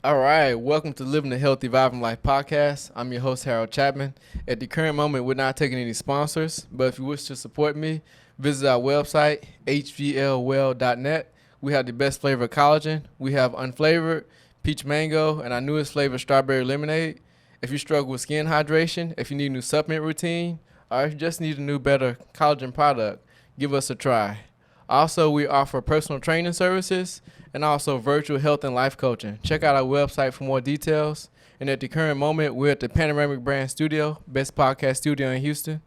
All right, welcome to Living a Healthy, Vibing Life podcast. I'm your host, Harold Chatman. At the current moment, we're not taking any sponsors, but if you wish to support me, visit our website, hvlwell.net. We have the best flavor of collagen. We have unflavored, peach mango, and our newest flavor, strawberry lemonade. If you struggle with skin hydration, if you need a new supplement routine, or if you just need a new, better collagen product, give us a try. Also, we offer personal training services and also virtual health and life coaching. Check out our website for more details. And at the current moment, we're at the Panoramic Brand Studio, best podcast studio in Houston.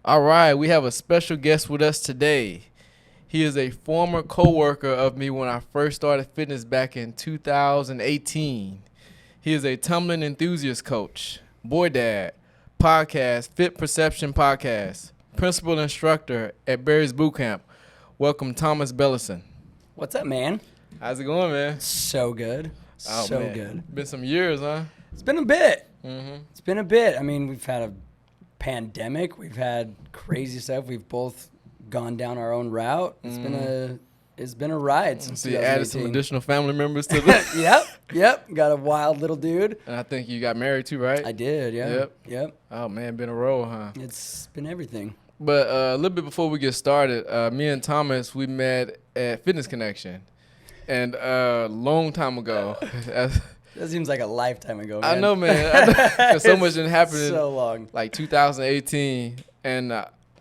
All right, we have a special guest with us today. He is a former co-worker of me when I first started fitness back in 2018. He is a Tumbling Enthusiast Coach, boy dad, podcast, Fit Perception Podcast, Principal Instructor at Barry's Bootcamp. Welcome, Thomas Belliston. What's up, man? How's it going, man? So good. So man. good. Been some years, huh? It's been a bit. Mm-hmm. It's been a bit. I mean, we've had a pandemic. We've had crazy stuff. We've both gone down our own route. It's been a ride since So you added some 2018. additional family members to the Yep. Got a wild little dude. And I think you got married too, right? I did, yeah. Yep. Oh, man, been a roll, huh? It's been everything. But a little bit before we get started, me and Thomas, we met at Fitness Connection. And a long time ago. That seems like a lifetime ago, man. I know, man. Because so much didn't happen in so long. like 2018. And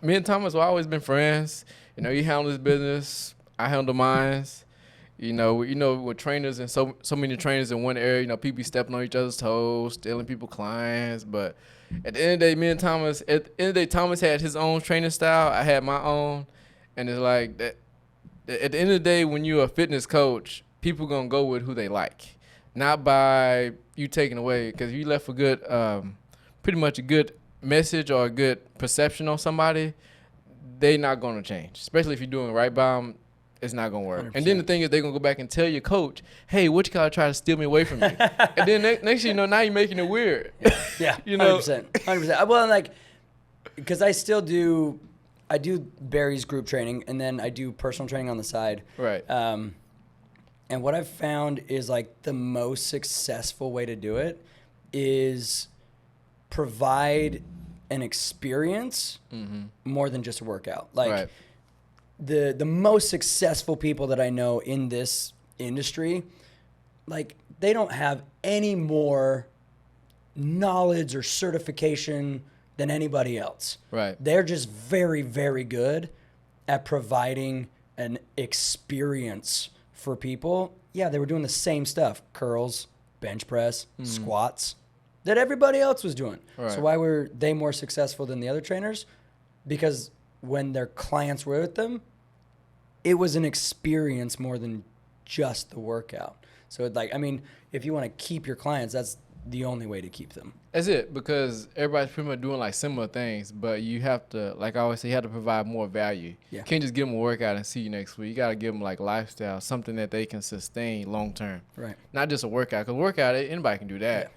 me and Thomas have always been friends. You know, he handled his business. I handle mine. You know, with trainers and so many trainers in one area, you know, people be stepping on each other's toes, stealing people clients. But at the end of the day, me and Thomas, at the end of the day, Thomas had his own training style. I had my own. And it's like that. At the end of the day, when you're a fitness coach, people going to go with who they like. Not by you taking away. Because if you left a good, pretty much a good message or a good perception on somebody, they not going to change. Especially if you're doing right by them. It's not going to work. 100%. And then the thing is, they're going to go back and tell your coach, hey, what you got to try to steal me away from you? And then next thing you know, now you're making it weird. Yeah, you know? 100%. Well, like, because I do Barry's group training, and then I do personal training on the side. Right. And what I've found is, like, the most successful way to do it is provide an experience more than just a workout. Like, right. The most successful people that I know in this industry, like, they don't have any more knowledge or certification than anybody else. Right. They're just very, very good at providing an experience for people. Yeah, they were doing the same stuff, curls, bench press, squats, that everybody else was doing. Right. So why were they more successful than the other trainers? Because when their clients were with them, it was an experience more than just the workout. So, if you want to keep your clients, that's the only way to keep them. That's it, because everybody's pretty much doing like similar things, but you have to, like I always say, you have to provide more value. Yeah. You can't just give them a workout and see you next week. You got to give them like lifestyle, something that they can sustain long term. Right. Not just a workout, because workout, anybody can do that. Yeah.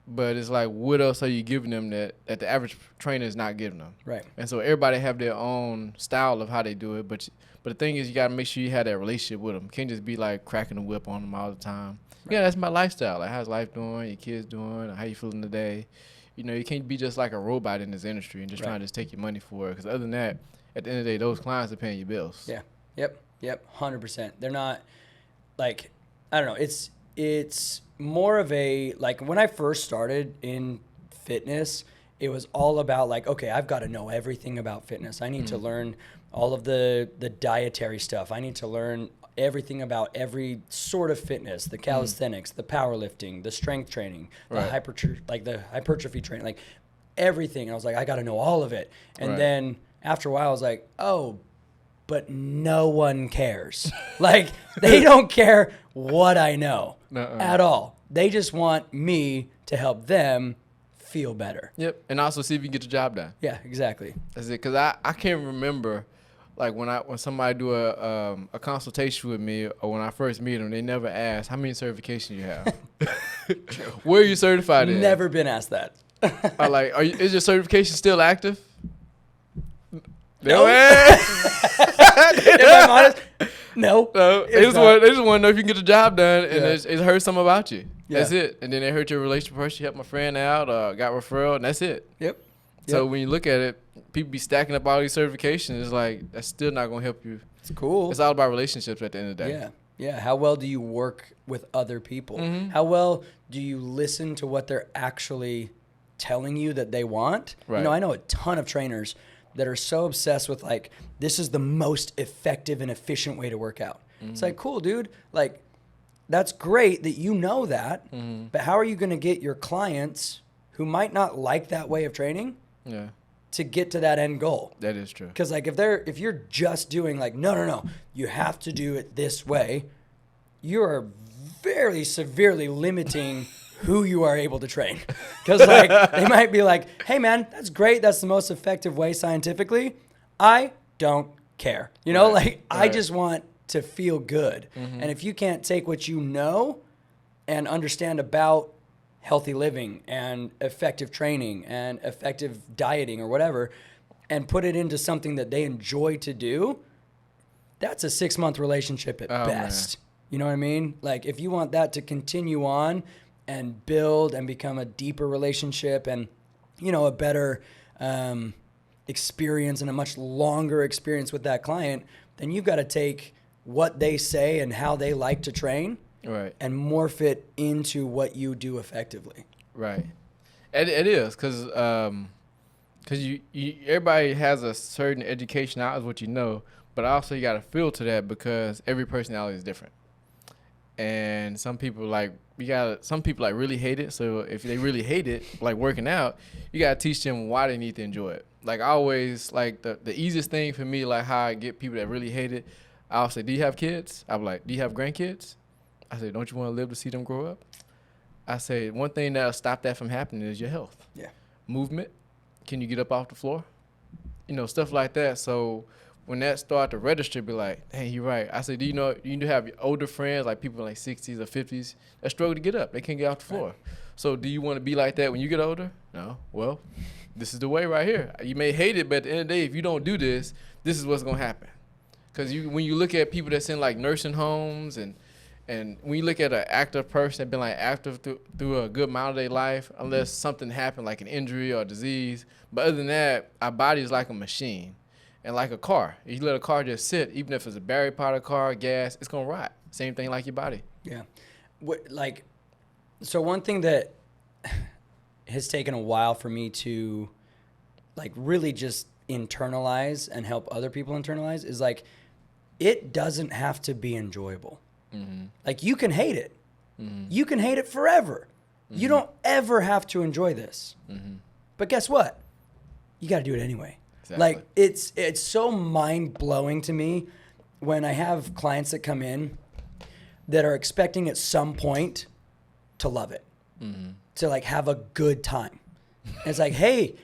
But it's like, what else are you giving them that the average trainer is not giving them? Right. And so everybody have their own style of how they do it, but the thing is, you got to make sure you have that relationship with them. You can't just be like cracking the whip on them all the time. Right. Yeah, that's my lifestyle. Like, how's life doing? Your kids doing? How you feeling today? You know, you can't be just like a robot in this industry and just trying to just take your money for it. Because other than that, at the end of the day, those clients are paying your bills. Yeah. Yep. 100%. They're not, like, I don't know. It's more of a, like, when I first started in fitness, it was all about, like, okay, I've got to know everything about fitness. I need to learn all of the dietary stuff. I need to learn everything about every sort of fitness, the calisthenics, the powerlifting, the strength training, the hypertrophy training, like everything. I was like, I got to know all of it. And then after a while, I was like, oh, but no one cares. Like, they don't care what I know at all. They just want me to help them feel better. Yep. And also see if you can get your job done. Yeah, exactly. That's it. Because I can't remember, like, when somebody do a consultation with me, or when I first meet them, they never ask how many certifications you have. Where are you certified in? Never been asked that. Is your certification still active? No. If I'm honest, no. They just want to know if you can get the job done, and it heard something about you. Yeah. That's it. And then they heard your relationship first. You helped my friend out, got referral, and that's it. Yep. So when you look at it, people be stacking up all these certifications. It's like, that's still not going to help you. It's cool. It's all about relationships at the end of the day. Yeah. Yeah. How well do you work with other people? Mm-hmm. How well do you listen to what they're actually telling you that they want? Right. I know a ton of trainers that are so obsessed with like, this is the most effective and efficient way to work out. Mm-hmm. It's like, cool, dude. Like, that's great that you know that, but how are you going to get your clients who might not like that way of training to get to that end goal? That is true. Because like if you're just doing like, no, you have to do it this way, you are very severely limiting who you are able to train. Because like they might be like, hey man, that's great. That's the most effective way scientifically. I don't care. I just want to feel good. Mm-hmm. And if you can't take what you know and understand about healthy living and effective training and effective dieting or whatever, and put it into something that they enjoy to do, that's a 6-month relationship at best. Man. You know what I mean? Like if you want that to continue on and build and become a deeper relationship and, a better experience and a much longer experience with that client, then you've got to take what they say and how they like to train and morph it into what you do effectively. Right. It is because you everybody has a certain education out of what you know, but also you got to feel to that because every personality is different. And some people really hate it. So if they really hate it, like working out, you got to teach them why they need to enjoy it. Like I always, like the easiest thing for me, like how I get people that really hate it, I'll say, do you have kids? I'm like, do you have grandkids? I say, don't you want to live to see them grow up? I say, one thing that'll stop that from happening is your health. Yeah. Movement. Can you get up off the floor? Stuff like that. So when that start to register, be like, hey, you're right. I say, do you have older friends, like people in like 60s or 50s, that struggle to get up? They can't get off the floor. Right. So do you want to be like that when you get older? No. Well, this is the way right here. You may hate it, but at the end of the day, if you don't do this, this is what's going to happen. Because when you look at people that's in like nursing homes and when you look at an active person that's been like active through a good amount of their life, unless something happened like an injury or a disease. But other than that, our body is like a machine and like a car. If you let a car just sit, even if it's a battery powered car, gas, it's going to rot. Same thing like your body. Yeah. So one thing that has taken a while for me to like really just internalize and help other people internalize is like, it doesn't have to be enjoyable. Mm-hmm. Like you can hate it. Mm-hmm. You can hate it forever. Mm-hmm. You don't ever have to enjoy this. Mm-hmm. But guess what? You got to do it anyway. Exactly. Like it's so mind-blowing to me when I have clients that come in that are expecting at some point to love it, to like have a good time. And it's like, hey,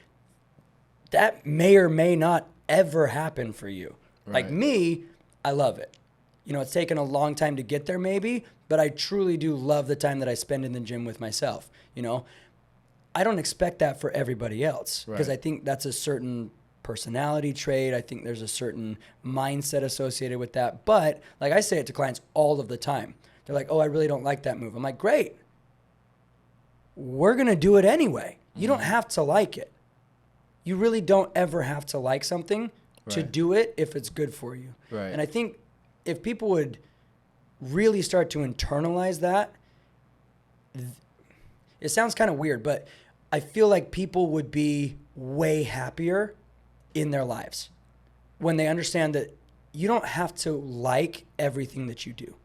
that may or may not ever happen for you. Right. Like me, I love it. It's taken a long time to get there maybe, but I truly do love the time that I spend in the gym with myself. I don't expect that for everybody else because I think that's a certain personality trait. I think there's a certain mindset associated with that. But like I say it to clients all of the time. They're like, oh, I really don't like that move. I'm like, great. We're going to do it anyway. You don't have to like it. You really don't ever have to like something to do it if it's good for you. Right. And I think if people would really start to internalize that, it sounds kind of weird, but I feel like people would be way happier in their lives when they understand that you don't have to like everything that you do.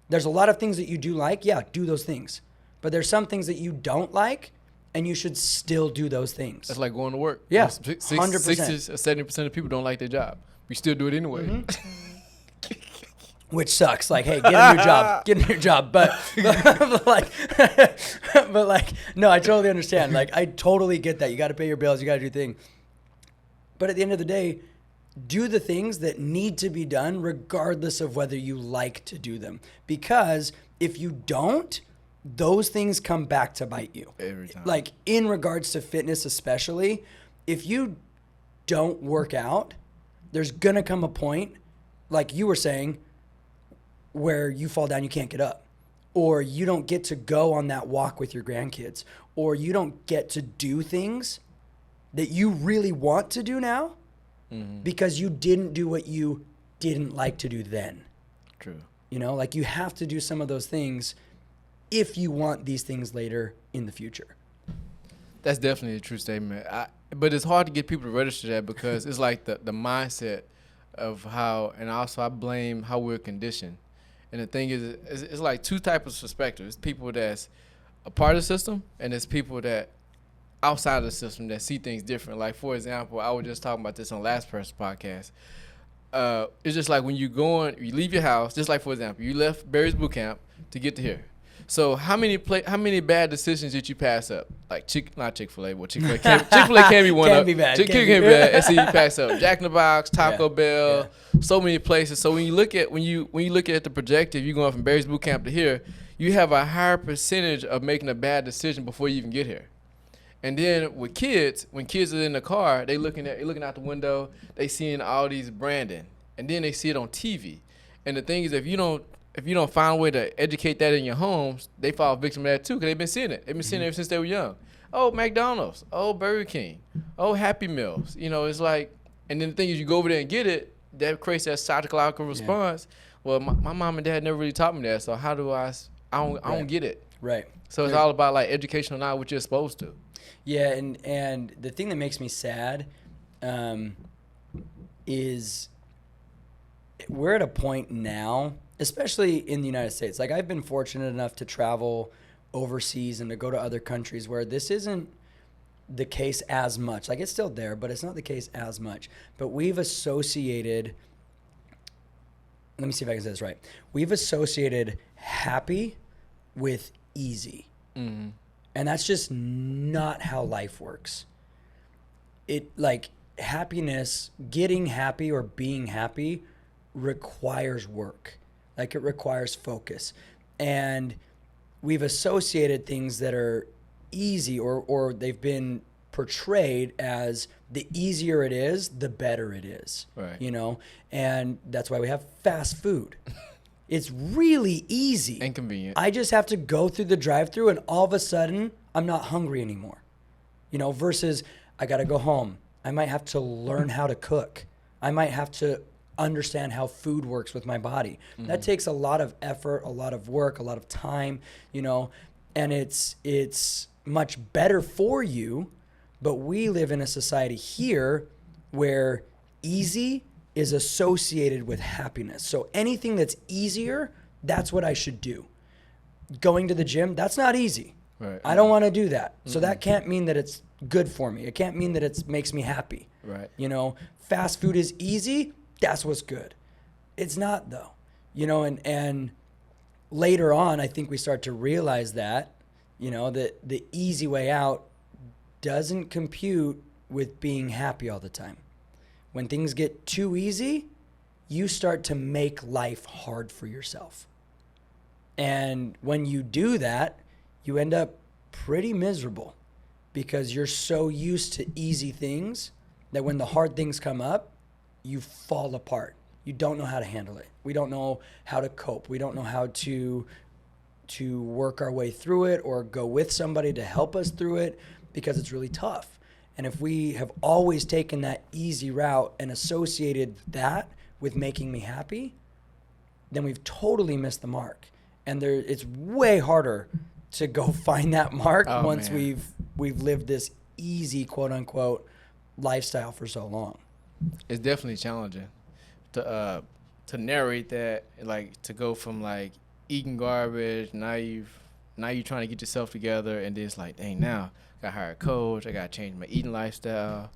There's a lot of things that you do like, yeah, do those things. But there's some things that you don't like, and you should still do those things. That's like going to work. Yeah, 100%. 60 or 70% of people don't like their job. We still do it anyway. Mm-hmm. Which sucks. Like, hey, get a new job. Get a new job. But no, I totally understand. Like, I totally get that. You got to pay your bills. You got to do things. But at the end of the day, do the things that need to be done regardless of whether you like to do them. Because if you don't, those things come back to bite you. Every time. Like, in regards to fitness especially, if you don't work out, there's going to come a point, like you were saying, where you fall down, you can't get up. Or you don't get to go on that walk with your grandkids. Or you don't get to do things that you really want to do now because you didn't do what you didn't like to do then. True. You know, like you have to do some of those things if you want these things later in the future. That's definitely a true statement. But it's hard to get people to register that because it's like the mindset of how, and also I blame how we're conditioned. And the thing is, it's like two types of perspectives. It's people that's a part of the system, and there's people that outside of the system that see things different. Like, for example, I was just talking about this on last person's podcast. It's just like when you leave your house, just like, for example, you left Barry's Boot Camp to get to here. So how many bad decisions did you pass up? Like not Chick-fil-A, well Chick-fil-A can be one can up. be bad. Chick-fil-A can be bad. And so you pass up Jack in the Box, Taco Bell, Yeah. so many places. So when you look at the projective, you're going from Barry's Boot Camp to here, you have a higher percentage of making a bad decision before you even get here. And then with kids, when kids are in the car, they looking out the window, they seeing all these branding, and then they see it on TV. And the thing is, if you don't find a way to educate that in your homes, they fall victim to that too, because they've been seeing it. They've been seeing it ever since they were young. Oh, McDonald's. Oh, Burger King. Oh, Happy Meals. You know, it's like, and then the thing is, you go over there and get it, that creates that psychological response. Well, my mom and dad never really taught me that, so how do I don't get it. Right. So it's all about like educational knowledge, what you're supposed to. Yeah, and the thing that makes me sad is we're at a point now, especially in the United States. Like, I've been fortunate enough to travel overseas and to go to other countries where this isn't the case as much. Like, it's still there, but it's not the case as much. But we've associated, let me see if I can say this right. We've associated happy with easy. Mm-hmm. And that's just not how life works. It, like, happiness, getting happy or being happy requires work. Like, it requires focus. And we've associated things that are easy or they've been portrayed as the easier it is, the better it is. Right. You know? And that's why we have fast food. It's really easy. And convenient. I just have to go through the drive-thru and all of a sudden I'm not hungry anymore. You know, versus I got to go home. I might have to learn how to cook. I might have to understand how food works with my body. Mm-hmm. That takes a lot of effort, a lot of work, a lot of time, you know, and it's much better for you. But we live in a society here where easy is associated with happiness. So anything that's easier, that's what I should do. Going to the gym, that's not easy. Right. I don't want to do that. Mm-hmm. So that can't mean that it's good for me. It can't mean that it makes me happy. Right. You know, fast food is easy. That's what's good. It's not, though. You know, and later on, I think we start to realize that, you know, that the easy way out doesn't compute with being happy all the time. When things get too easy, you start to make life hard for yourself. And when you do that, you end up pretty miserable because you're so used to easy things that when the hard things come up, you fall apart. You don't know how to handle it. We don't know how to cope. We don't know how to work our way through it or go with somebody to help us through it because it's really tough. And if we have always taken that easy route and associated that with making me happy, then we've totally missed the mark. And it's way harder to go find that mark once we've lived this easy, quote unquote, lifestyle for so long. It's definitely challenging to narrate that, like to go from like eating garbage, now you're trying to get yourself together, and then it's like, dang, now I got to hire a coach, I got to change my eating lifestyle,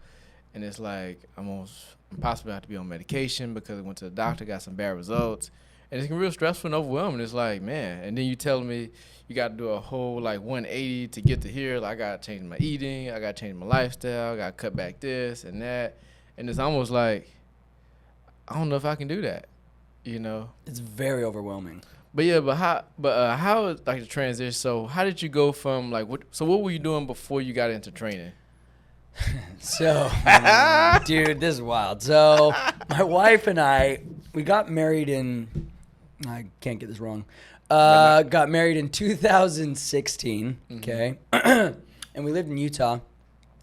and it's like almost impossible to have to be on medication because I went to the doctor, got some bad results, and it's real stressful and overwhelming. It's like, man, and then you telling me you got to do a whole like 180 to get to here. Like, I got to change my eating, I got to change my lifestyle, I got to cut back this and that, and it's almost like I don't know if I can do that, you know. It's very overwhelming. But yeah, how is like the transition? So how did you go from like what were you doing before you got into training? So, dude, this is wild. So, my wife and I, we got married in, I can't get this wrong, got married in 2016, okay? And we lived in Utah.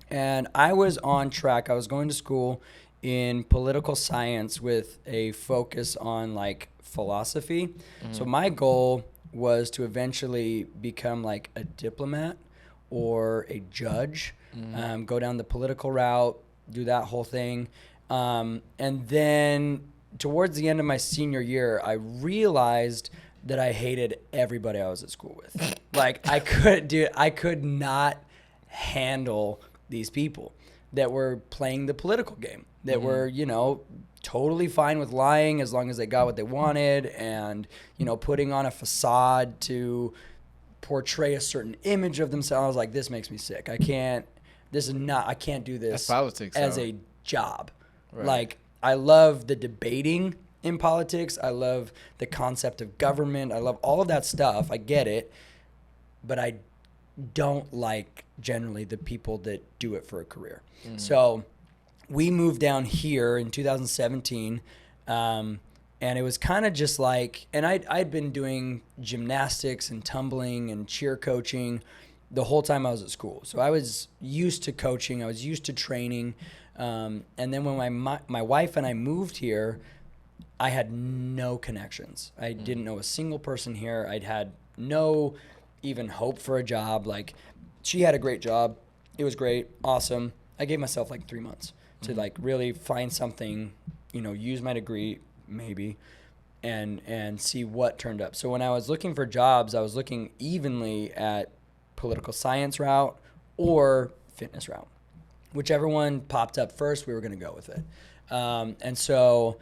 And I was on track. I was going to school in political science with a focus on like philosophy. So my goal was to eventually become like a diplomat or a judge, go down the political route, do that whole thing. And then towards the end of my senior year, I realized that I hated everybody I was at school with. Like I could not handle these people that were playing the political game, that were, you know, totally fine with lying as long as they got what they wanted, and, you know, putting on a facade to portray a certain image of themselves. I was like, this makes me sick. I can't do this. That's politics, as though. a job. Right. Like, I love the debating in politics. I love the concept of government. I love all of that stuff. I get it. But I don't like generally the people that do it for a career. So we moved down here in 2017, and it was kind of just like, and I'd been doing gymnastics and tumbling and cheer coaching the whole time I was at school. So I was used to coaching. I was used to training. And then when my wife and I moved here, I had no connections. I didn't know a single person here. I'd had no even hope for a job. Like, she had a great job. It was great. Awesome. I gave myself like 3 months to like really find something, you know, use my degree maybe and see what turned up. So when I was looking for jobs, I was looking evenly at political science route or fitness route. Whichever one popped up first, we were going to go with it. And so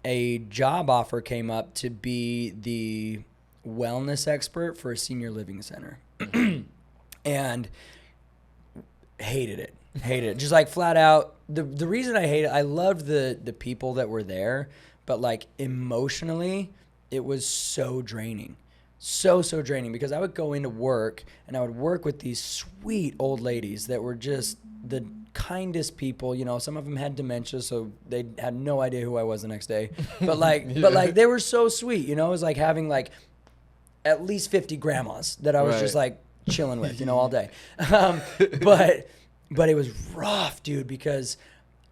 a job offer came up to be the wellness expert for a senior living center. And hated it. Just like flat out. The reason I hate it, I loved the people that were there, but like emotionally, it was so draining. So draining, because I would go into work and I would work with these sweet old ladies that were just the kindest people. You know, some of them had dementia, so they had no idea who I was the next day. But like, but like they were so sweet. You know, it was like having like at least 50 grandmas that I was just like chilling with, you know, all day. But it was rough, dude, because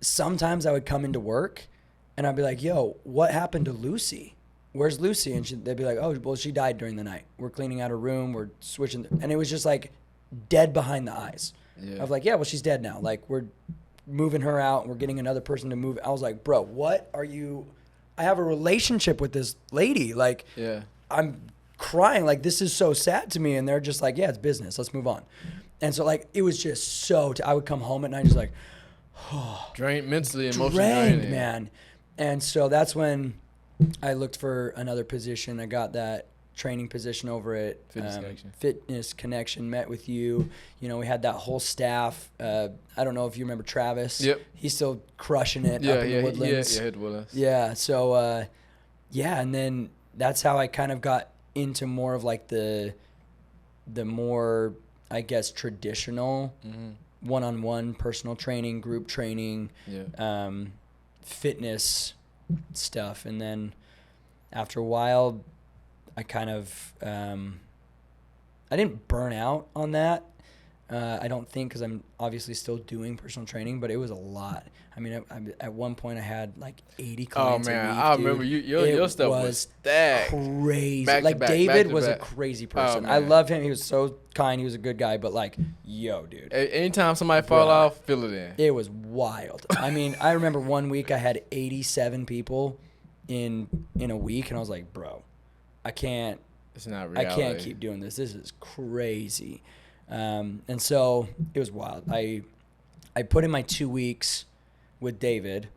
sometimes I would come into work and I'd be like, yo, what happened to Lucy? Where's Lucy? And they'd be like, oh, well, she died during the night. We're cleaning out her room. We're switching. And it was just like dead behind the eyes. I was like, yeah, well, she's dead now. Like, we're moving her out and we're getting another person to move. I was like, bro, what are you? I have a relationship with this lady. Like, I'm crying. Like, this is so sad to me. And they're just like, yeah, it's business. Let's move on. And so, like, it was just so, I would come home at night just like, drained mentally, emotionally drained, man. And so that's when I looked for another position. I got that training position over at Fitness Connection, met with you. You know, we had that whole staff. I don't know if you remember Travis. Yep. He's still crushing it up in the Woodlands. Yeah. So, and then that's how I kind of got into more of like the more, I guess, traditional one-on-one personal training, group training, fitness stuff. And then after a while, I kind of, I didn't burn out on that. I don't think, because I'm obviously still doing personal training, but it was a lot. I mean, at one point I had like 80 clients a week, I remember your stuff was stacked. Crazy. David was a crazy person. I love him. He was so kind. He was a good guy, but like, yo, dude. Anytime somebody fall off, fill it in. It was wild. I mean, I remember one week I had 87 people in a week, and I was like, bro, I can't. It's not reality. I can't keep doing this. This is crazy. And so it was wild. I put in my 2 weeks with David.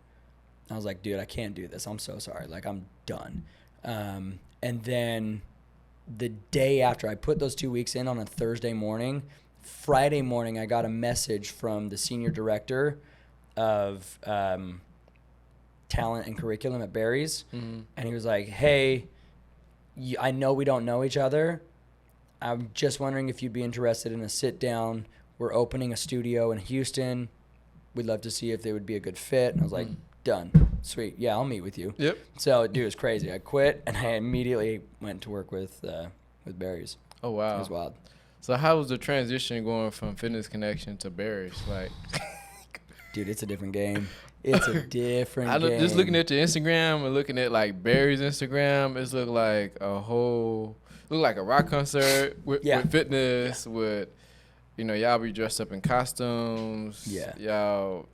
I was like, dude, I can't do this. I'm so sorry. Like, I'm done. And then the day after I put those 2 weeks in on a Thursday morning, Friday morning, I got a message from the senior director of talent and curriculum at Barry's. And he was like, hey, I know we don't know each other. I'm just wondering if you'd be interested in a sit down. We're opening a studio in Houston. We'd love to see if they would be a good fit. And I was like, done. Sweet. Yeah, I'll meet with you. Yep. So, dude, it was crazy. I quit, and I immediately went to work with Barry's. Oh, wow. It was wild. So how was the transition going from Fitness Connection to Barry's? Like, dude, it's a different game. It's a different game. Just looking at your Instagram and looking at like Barry's Instagram, it's look like a rock concert with fitness, with, you know, y'all be dressed up in costumes. Yeah. Y'all.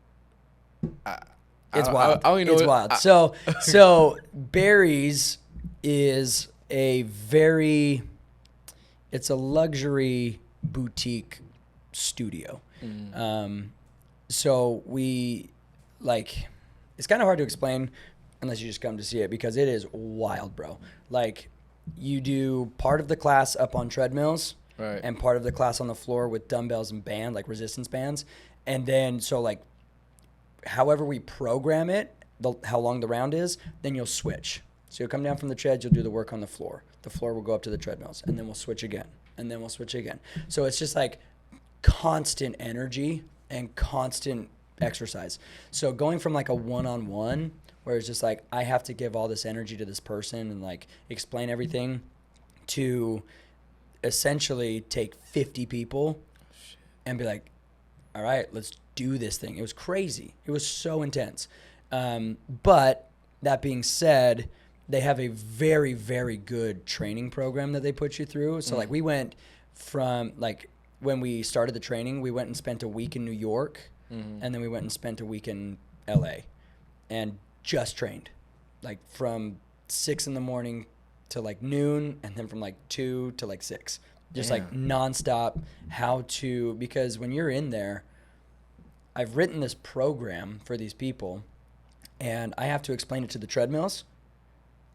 It's wild. I don't even know. It's wild. So Barry's is it's a luxury boutique studio. So we, like, it's kind of hard to explain unless you just come to see it, because it is wild, bro. Like, you do part of the class up on treadmills, right, and part of the class on the floor with dumbbells and band, like resistance bands. And then, so like, however we program it, how long the round is, then you'll switch. So you'll come down from the treads, you'll do the work on the floor. The floor will go up to the treadmills, and then we'll switch again, and then we'll switch again. So it's just like constant energy and constant exercise. So going from like a one-on-one, where it's just like, I have to give all this energy to this person and like explain everything, to essentially take 50 people and be like, all right, let's do this thing. It was crazy. It was so intense. But that being said, they have a very, very good training program that they put you through. So like, we went from, like, when we started the training, we went and spent a week in New York, and then we went and spent a week in LA and just trained, like from 6 a.m. to like noon, and then from like 2 to like 6, just like nonstop. Because when you're in there, I've written this program for these people, and I have to explain it to the treadmills,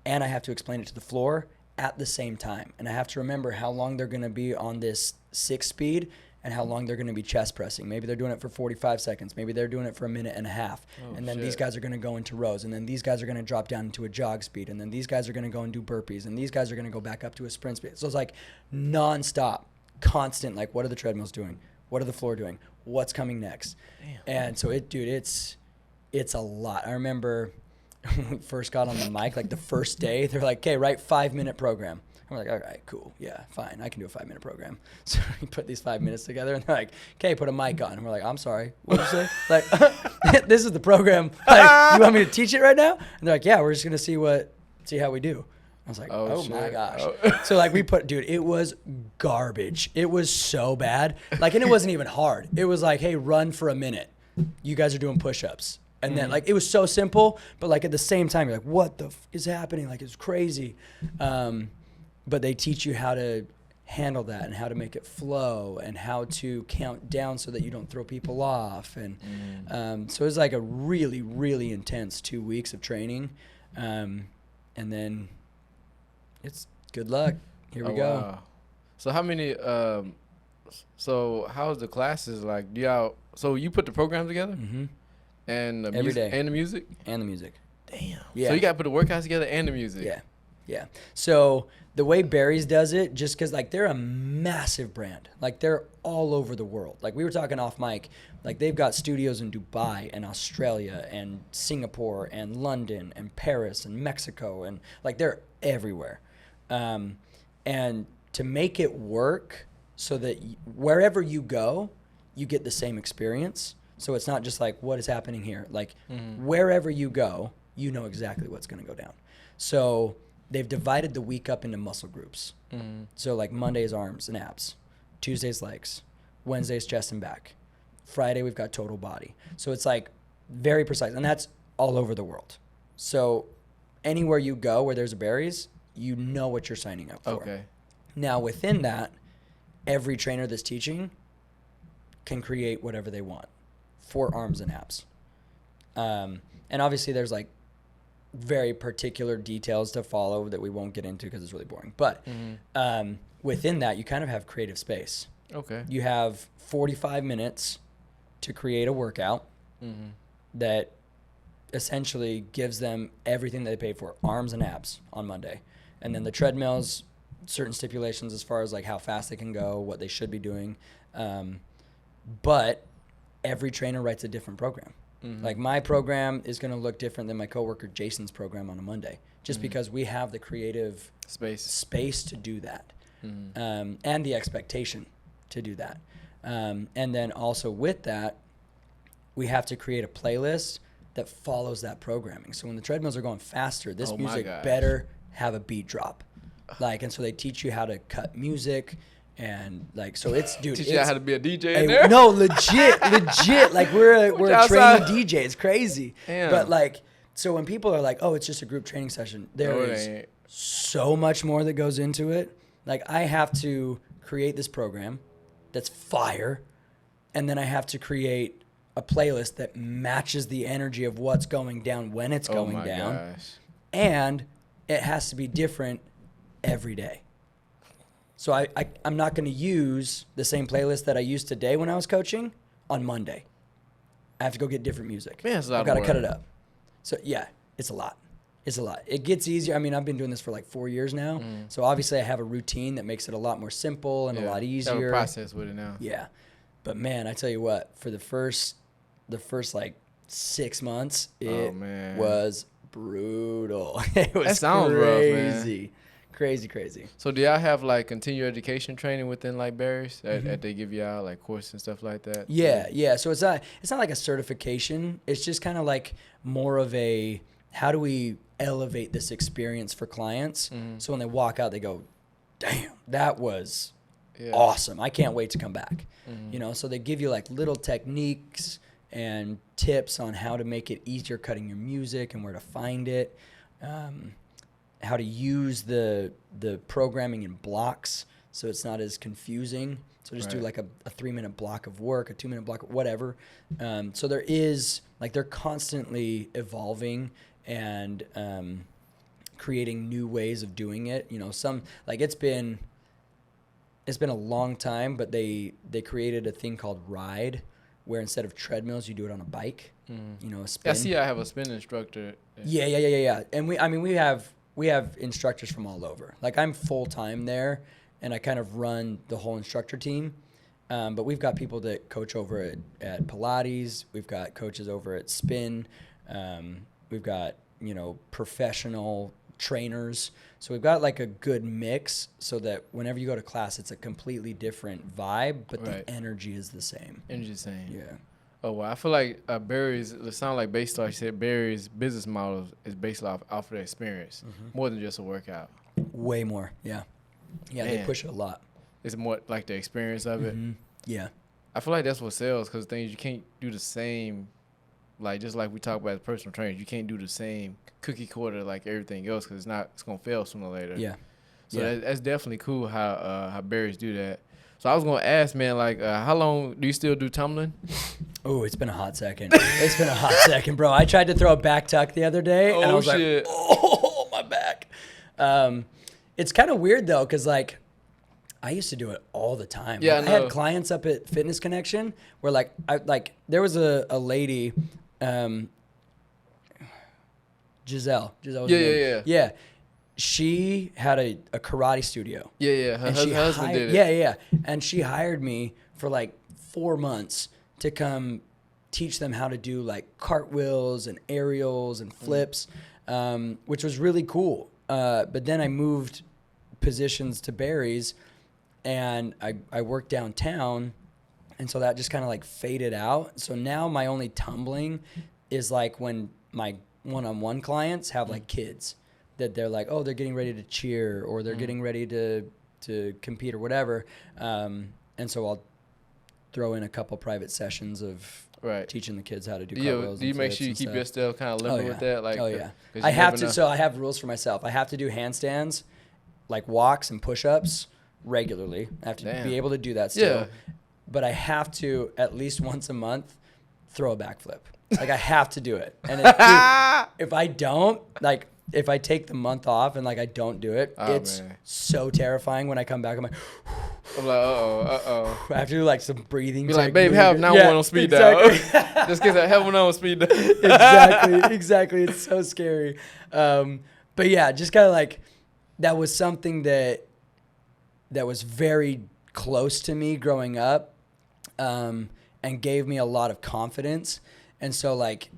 and I have to explain it to the floor at the same time. And I have to remember how long they're going to be on this 6-speed and how long they're going to be chest pressing. Maybe they're doing it for 45 seconds. Maybe they're doing it for a minute and a half. And then these guys are going to go into rows. And then these guys are going to drop down into a jog speed. And then these guys are going to go and do burpees. And these guys are going to go back up to a sprint speed. So it's like nonstop, constant, like, what are the treadmills doing? What are the floor doing? What's coming next? Damn. And so it's a lot. I remember when we first got on the mic, like the first day, they're like, okay, write 5-minute program. I'm like, all right, cool. Yeah, fine. I can do a 5-minute program. So we put these 5 minutes together, and they're like, okay, put a mic on. And we're like, I'm sorry. What did you say? Like, this is the program. Like, you want me to teach it right now? And they're like, yeah, we're just going to see how we do. I was like, oh my gosh. So like dude, it was garbage. It was so bad. Like, and it wasn't even hard. It was like, hey, run for a minute. You guys are doing push-ups. And then, like, it was so simple, but like at the same time, you're like, what the is happening? Like, it's crazy. But they teach you how to handle that and how to make it flow and how to count down so that you don't throw people off. And so it was like a really, really intense 2 weeks of training. And then it's good luck. Here we go. Wow. So how many, so how's the classes like? So you put the program together? Mm-hmm. And the every day. And the music? And the music. Damn. Yeah. So you got to put the workouts together and the music. Yeah. Yeah. So the way Barry's does it, just because, like, they're a massive brand. Like, they're all over the world. Like, we were talking off mic. Like, they've got studios in Dubai and Australia and Singapore and London and Paris and Mexico. And, like, they're everywhere. And to make it work so that wherever you go, you get the same experience. So it's not just like, what is happening here? Like, wherever you go, you know exactly what's going to go down. So they've divided the week up into muscle groups. So like Monday's arms and abs, Tuesday's legs, Wednesday's chest and back, Friday we've got total body. So it's like very precise, and that's all over the world. So anywhere you go where there's a Barry's, you know what you're signing up for. Okay. Now within that, every trainer that's teaching can create whatever they want for arms and abs. And obviously there's like very particular details to follow that we won't get into because it's really boring. But within that, you kind of have creative space. Okay. You have 45 minutes to create a workout that essentially gives them everything that they paid for, arms and abs on Monday. And then the treadmills, certain stipulations as far as like how fast they can go, what they should be doing. But every trainer writes a different program. Like my program is going to look different than my coworker Jason's program on a Monday, just because we have the creative space to do that, and the expectation to do that. And then also with that, we have to create a playlist that follows that programming. So when the treadmills are going faster, this music better have a beat drop. Like, and so they teach you how to cut music. And like, so it's, dude, teach you how to be a DJ in there? No, legit. Like we're a training DJ. It's crazy. Damn. But like, so when people are like, oh, it's just a group training session, there is so much more that goes into it. Like I have to create this program that's fire. And then I have to create a playlist that matches the energy of what's going down when it's going down. Gosh. And it has to be different every day. So I'm not going to use the same playlist that I used today when I was coaching on Monday. I have to go get different music. Man, it's a lot I've got to of cut work. it up. So yeah, it's a lot. It's a lot. It gets easier. I mean, I've been doing this for like 4 years now. So obviously I have a routine that makes it a lot more simple and a lot easier. You have a process with it now. Yeah. But man, I tell you what, for the first like 6 months, it was brutal. It was that sounds crazy. Rough, man. Crazy. So do y'all have like continuing education training within like Barry's that they give y'all like courses and stuff like that? Yeah. So it's not like a certification. It's just kind of like more of a, how do we elevate this experience for clients? So when they walk out, they go, damn, that was awesome. I can't wait to come back. You know, so they give you like little techniques and tips on how to make it easier cutting your music and where to find it. How to use the programming in blocks so it's not as confusing. So just do like a 3-minute block of work, a 2-minute block, whatever. So there is, like, they're constantly evolving and creating new ways of doing it. You know, some, like, it's been a long time, but they created a thing called Ride, where instead of treadmills, you do it on a bike. You know, a spin. I see. I have a spin instructor. Yeah. And we have instructors from all over. Like I'm full time there, and I kind of run the whole instructor team. But we've got people that coach over at Pilates. We've got coaches over at Spin. We've got, you know, professional trainers. So we've got like a good mix so that whenever you go to class, it's a completely different vibe, but the energy is the same. Energy is the same. Yeah. Oh, well, I feel like Barry's, it sounds like based like you said, Barry's business model is based off of the experience, more than just a workout. Way more, yeah. Yeah, Man. they push it a lot. It's more like the experience of it. Yeah. I feel like that's what sells, because things you can't do the same, like just like we talk about as personal trainers, you can't do the same cookie cutter like everything else, because it's going to fail sooner or later. Yeah. So that's definitely cool how Barry's do that. So I was going to ask, man, like, how long do you still do tumbling? Oh, it's been a hot second. Bro. I tried to throw a back tuck the other day, and I was like, oh, my back. It's kind of weird, though, because, like, I used to do it all the time. Yeah, like, I had clients up at Fitness Connection where, like, there was a lady, Giselle. Yeah. She had a karate studio. Yeah. Her husband did it. Yeah. And she hired me for like 4 months to come teach them how to do like cartwheels and aerials and flips, which was really cool. But then I moved positions to Barry's, and I worked downtown, and so that just kind of like faded out. So now my only tumbling is like when my one-on-one clients have like kids that they're like, oh, they're getting ready to cheer, or they're getting ready to compete or whatever. And so I'll throw in a couple private sessions of teaching the kids how to do cartwheels. Do you make sure you keep yourself kind of limited with that? Like, I have to. So I have rules for myself. I have to do handstands, like walks and push-ups regularly. I have to be able to do that still. Yeah. But I have to, at least once a month, throw a backflip. Like, I have to do it. And if I don't, like, if I take the month off and like I don't do it, it's so terrifying when I come back. I'm like, uh-oh. I have to do like some breathing. Be like, babe, have 911 on speed dial. Just get that 911 on speed dial. Exactly. It's so scary. But yeah, just kind of like, that was something that was very close to me growing up. And and gave me a lot of confidence. And so like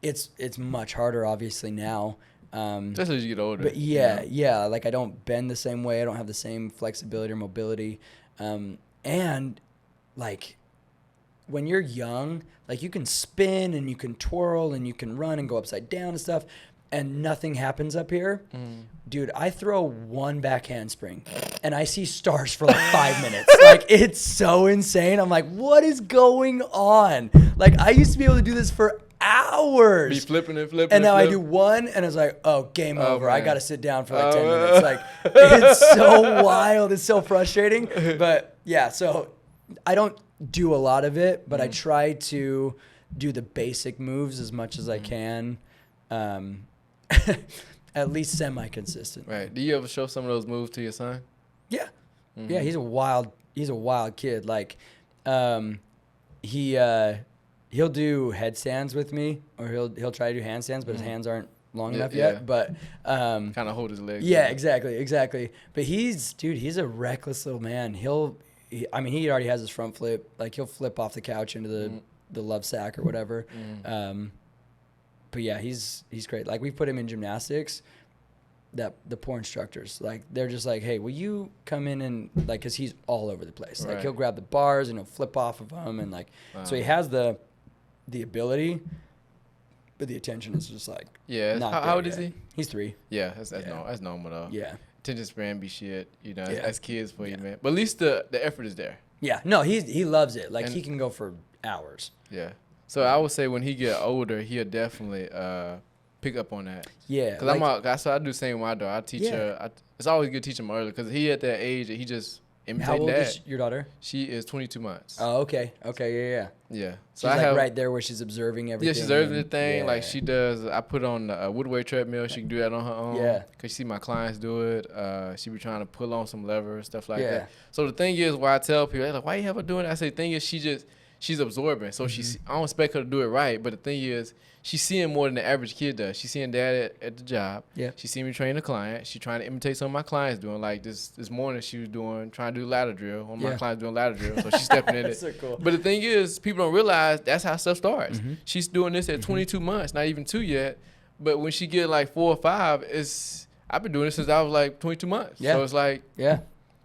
it's much harder obviously now. Just as you get older. But yeah, like I don't bend the same way. I don't have the same flexibility or mobility. And like when you're young, like you can spin and you can twirl and you can run and go upside down and stuff, and nothing happens up here. Dude, I throw one back handspring and I see stars for like 5 minutes. Like it's so insane. I'm like, what is going on? Like I used to be able to do this for hours. Be flipping and flipping. And now I flip. do one and it's like, oh, game over. I man. got to sit down for like 10 minutes. Like it's so wild. It's so frustrating. But yeah, so I don't do a lot of it, but I try to do the basic moves as much as I can. At least semi-consistent. Right. Do you ever show some of those moves to your son? Yeah. Yeah, he's a wild kid. Like he'll do headstands with me, or he'll try to do handstands, but his hands aren't long enough yet. But kind of hold his legs. Yeah, exactly. But he's a reckless little man. He already has his front flip. Like he'll flip off the couch into the love sack or whatever. But yeah, he's great. Like we put him in gymnastics. The poor instructors, like they're just like, hey, will you come in and like, cause he's all over the place. Right. Like he'll grab the bars and he'll flip off of them, and like, so he has the ability, but the attention is just like, not how old is he? He's 3. Yeah, that's normal though. Yeah. Attention span be shit, Yeah. That's kids for you, man. But at least the effort is there. Yeah. No, he loves it. Like he can go for hours. Yeah. So I would say when he get older, he'll definitely pick up on that. Yeah. Because I do the same with my daughter. I teach her. It's always good to teach him early because he at that age that he just imitating How old that. is your daughter? She is 22 months. Oh, okay. Yeah. Yeah. So she's like right there where she's observing everything. Yeah, she's observing everything. Yeah. Like she does. I put on a woodway treadmill. She can do that on her own. Yeah. Because she see my clients do it. She be trying to pull on some levers, stuff like that. So the thing is, why I tell people, they're like, why you have her doing that? I say, the thing is, she's absorbing. So I don't expect her to do it right. But the thing is, she's seeing more than the average kid does. She's seeing dad at the job. Yeah. She's seeing me train a client. She's trying to imitate some of my clients doing. Like this morning, she was trying to do ladder drill. One of my clients doing ladder drill. So she's stepping in it. So cool. But the thing is, people don't realize that's how stuff starts. She's doing this at 22 months, not even 2 yet. But when she get like 4 or 5, I've been doing this since I was like 22 months. Yeah. So it's like,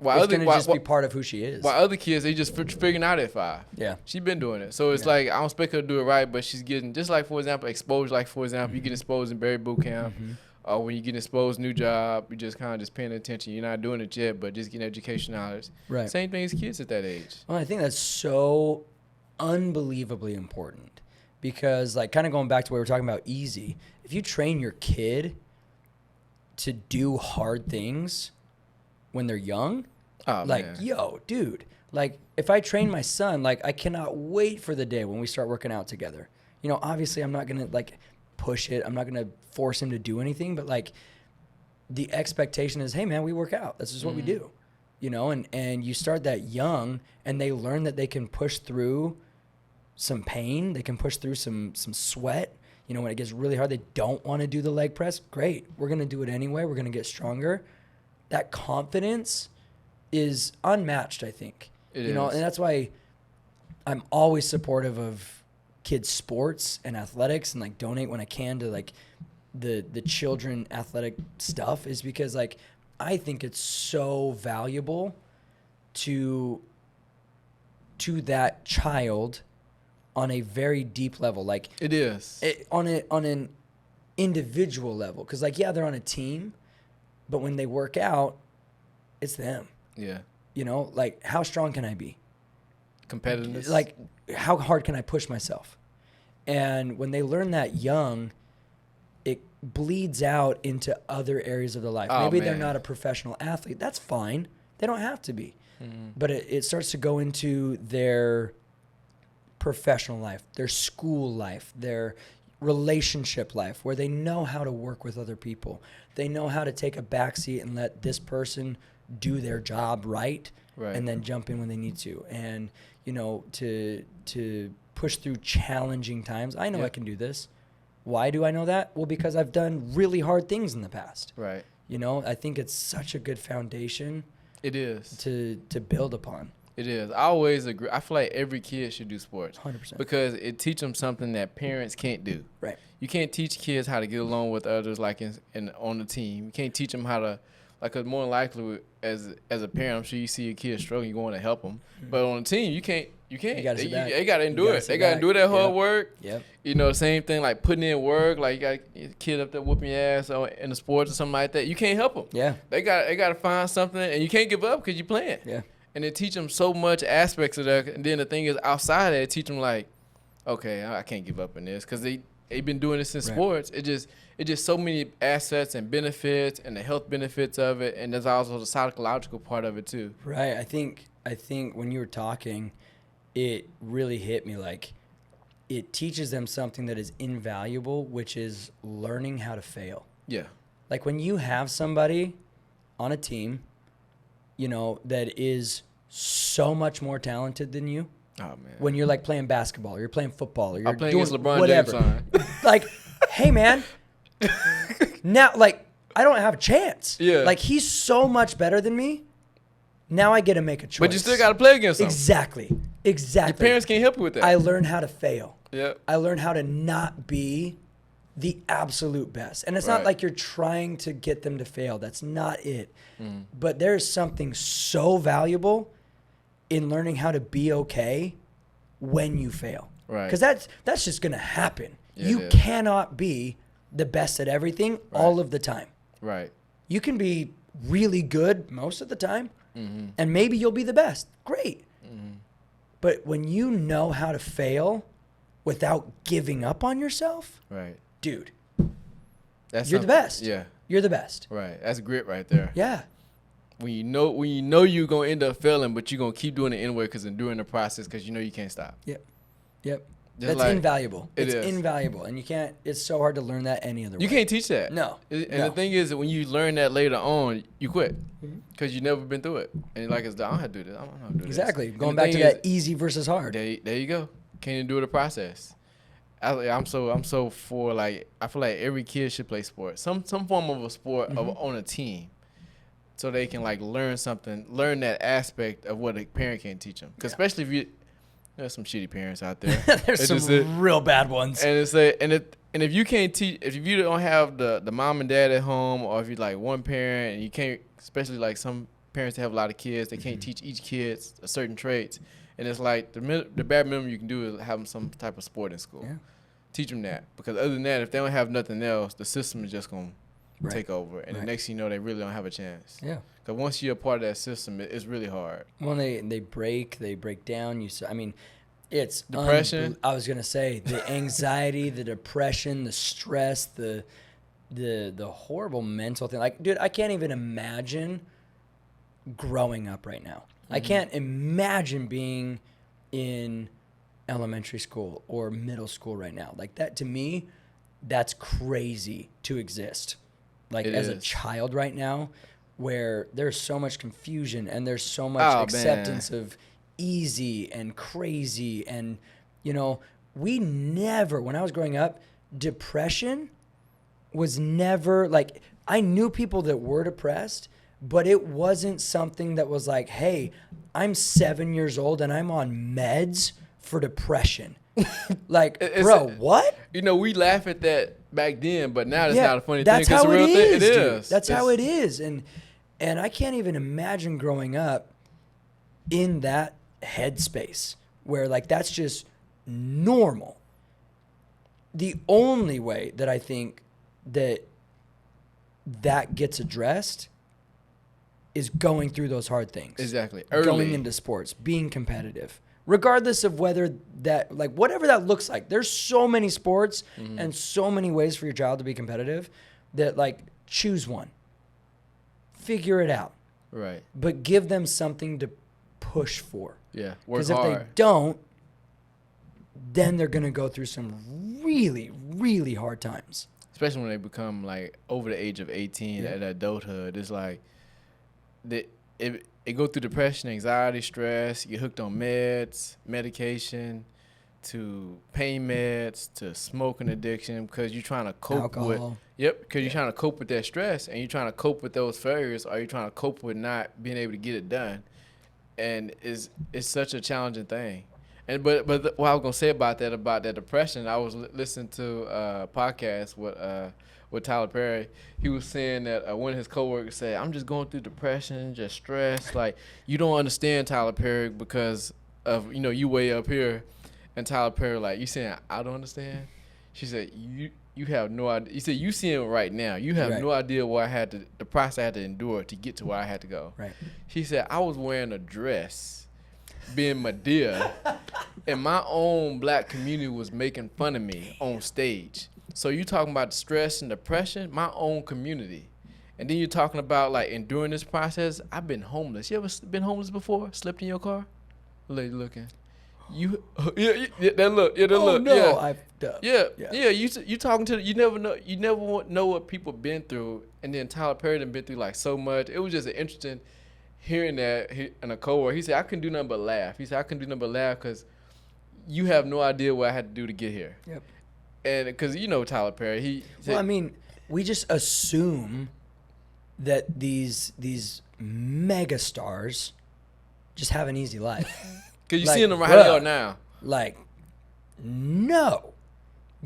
it's going to just be part of who she is. While other kids, they just figuring out at 5. Yeah. She's been doing it. So it's like, I don't expect her to do it right, but she's getting, just like, for example, exposure. Like, for example, you get exposed in Berry Boot Camp, or when you get exposed new job, you just kind of just paying attention. You're not doing it yet, but just getting education knowledge. Right. Same thing as kids at that age. Well, I think that's so unbelievably important because, like, kind of going back to what we were talking about easy, if you train your kid to do hard things when they're young, yo, dude, like if I train my son, like I cannot wait for the day when we start working out together. Obviously I'm not going to like push it. I'm not going to force him to do anything, but like the expectation is, hey man, we work out. That's just what we do, and you start that young and they learn that they can push through some pain. They can push through some sweat. When it gets really hard, they don't want to do the leg press. Great. We're going to do it anyway. We're going to get stronger. That confidence is unmatched, I think. It is. And that's why I'm always supportive of kids' sports and athletics and like donate when I can to like the children athletic stuff, is because like I think it's so valuable to that child on a very deep level. Like it is. On an individual level. Because like, yeah, they're on a team, but when they work out, it's them. Yeah. Like how strong can I be? Competitiveness. Like how hard can I push myself? And when they learn that young, it bleeds out into other areas of their life. Maybe they're not a professional athlete. That's fine. They don't have to be. But it starts to go into their professional life, their school life, their relationship life, where they know how to work with other people. They know how to take a backseat and let this person do their job right. And then jump in when they need to. And, to push through challenging times. I know I can do this. Why do I know that? Well, because I've done really hard things in the past. Right. I think it's such a good foundation. It is. To build upon. It is. I always agree. I feel like every kid should do sports. 100%. Because it teaches them something that parents can't do. Right. You can't teach kids how to get along with others, like on the team. You can't teach them how to, like, cause more likely as a parent, I'm sure you see a kid struggling, you want to help them. Mm-hmm. But on the team, you can't. You gotta they gotta endure it. They gotta endure that hard work. Yep. You know, same thing like putting in work. Like you got a kid up there whooping your ass in the sports or something like that. You can't help them. Yeah. They gotta find something, and you can't give up because you're playing. Yeah. And they teach them so much aspects of that. And then the thing is, outside of that, teach them like, okay, I can't give up in this because they've been doing this in sports. It just so many assets and benefits and the health benefits of it, and there's also the psychological part of it too. Right. I think when you were talking, it really hit me. Like, it teaches them something that is invaluable, which is learning how to fail. Yeah. Like, when you have somebody on a team, you know, that is so much more talented than you. Oh, man. When you're like playing basketball or you're playing football or you're playing doing against LeBron whatever. James. Like, hey, man, now, like, I don't have a chance. Yeah. Like, he's so much better than me. Now I get to make a choice. But you still got to play against him. Exactly. Your parents can't help you with that. I learned how to fail. Yeah. I learned how to not be the absolute best. And it's not like you're trying to get them to fail. That's not it. Mm. But there's something so valuable in learning how to be okay when you fail. Right. Because that's just going to happen. Yeah, you cannot be the best at everything all of the time. Right. You can be really good most of the time, and maybe you'll be the best. Great. Mm-hmm. But when you know how to fail without giving up on yourself, right, dude, you're the best. Yeah. You're the best. Right. That's grit right there. Yeah. When you know you're going to end up failing, but you're going to keep doing it anyway because enduring the process because you know you can't stop. Yep. Just That's like, invaluable. It's invaluable. And you can't, it's so hard to learn that any other way. You can't teach that. No. The thing is that when you learn that later on, you quit because you've never been through it. And you're like, I don't have to do this. I don't know how to do this. Exactly. Going back to that easy versus hard. There you go. Can't endure the process. I'm so for, like, I feel like every kid should play sports. Some form of a sport on a team. So they can, like, learn that aspect of what a parent can't teach them. Because especially there's some shitty parents out there. There's some real bad ones. And if you can't teach, if you don't have the mom and dad at home, or if you're like one parent and you can't, especially like some parents that have a lot of kids, they can't teach each kid a certain traits. And it's like the bare minimum you can do is have them some type of sport in school. Yeah. Teach them that. Because other than that, if they don't have nothing else, the system is just going to take over, and the next thing you know, they really don't have a chance. Yeah. Because once you're a part of that system, it's really hard. Well, they break down. It's depression. I was gonna say the anxiety, the depression, the stress, the horrible mental thing. Like, dude, I can't even imagine growing up right now. I can't imagine being in elementary school or middle school right now. Like, that, to me, that's crazy to exist. Like, as a child right now, where there's so much confusion and there's so much acceptance of easy and crazy. And, you know, when I was growing up, depression was never, like, I knew people that were depressed, but it wasn't something that was like, hey, I'm 7 years old and I'm on meds for depression. Like, what? You know, we laugh at that back then, but now it's not a funny thing. That's how it's a real it thing. is. It is. That's how it is. And I can't even imagine growing up in that headspace where, like, that's just normal. The only way that I think that gets addressed is going through those hard things. Exactly. Going into sports, being competitive. Regardless of whether that, like, whatever that looks like. There's so many sports and so many ways for your child to be competitive that, like, choose one. Figure it out. Right. But give them something to push for. Yeah. Because if they don't, then they're going to go through some really, really hard times. Especially when they become, like, over the age of 18 at adulthood. It's like, it go through depression, anxiety, stress. You get hooked on medication, to pain meds, to smoking addiction, because you're trying to cope alcohol. Because you're trying to cope with that stress, and you're trying to cope with those failures, or you're trying to cope with not being able to get it done. and it's such a challenging thing. And but what I was gonna say about that depression, I was listening to a podcast with Tyler Perry. He was saying that one of his coworkers said, "I'm just going through depression, just stress. Like, you don't understand, Tyler Perry, because of you way up here." And Tyler Perry, like, "You saying I don't understand?" She said, "You have no idea." He said, "You seeing it right now. You have Right. no idea the process I had to endure to get to where I had to go." Right. She said, "I was wearing a dress, being Medea, and my own black community was making fun of me on stage. So you talking about stress and depression, my own community. And then you're talking about, like, enduring this process. I've been homeless. You ever been homeless before? Slept in your car? Lady looking. You that look. Yeah, that Oh look. no, Yeah. Yeah. You talking to you never know what people been through. And then Tyler Perry done been through, like, so much. It was just an interesting hearing that in a coworker. He said, "I couldn't do nothing but laugh." He said, "I couldn't do nothing but laugh because you have no idea what I had to do to get here." Yep. And because Tyler Perry, he said, Well, I mean, we just assume that these mega stars just have an easy life. because you like, seeing them right how they bruh. are now. Like, no.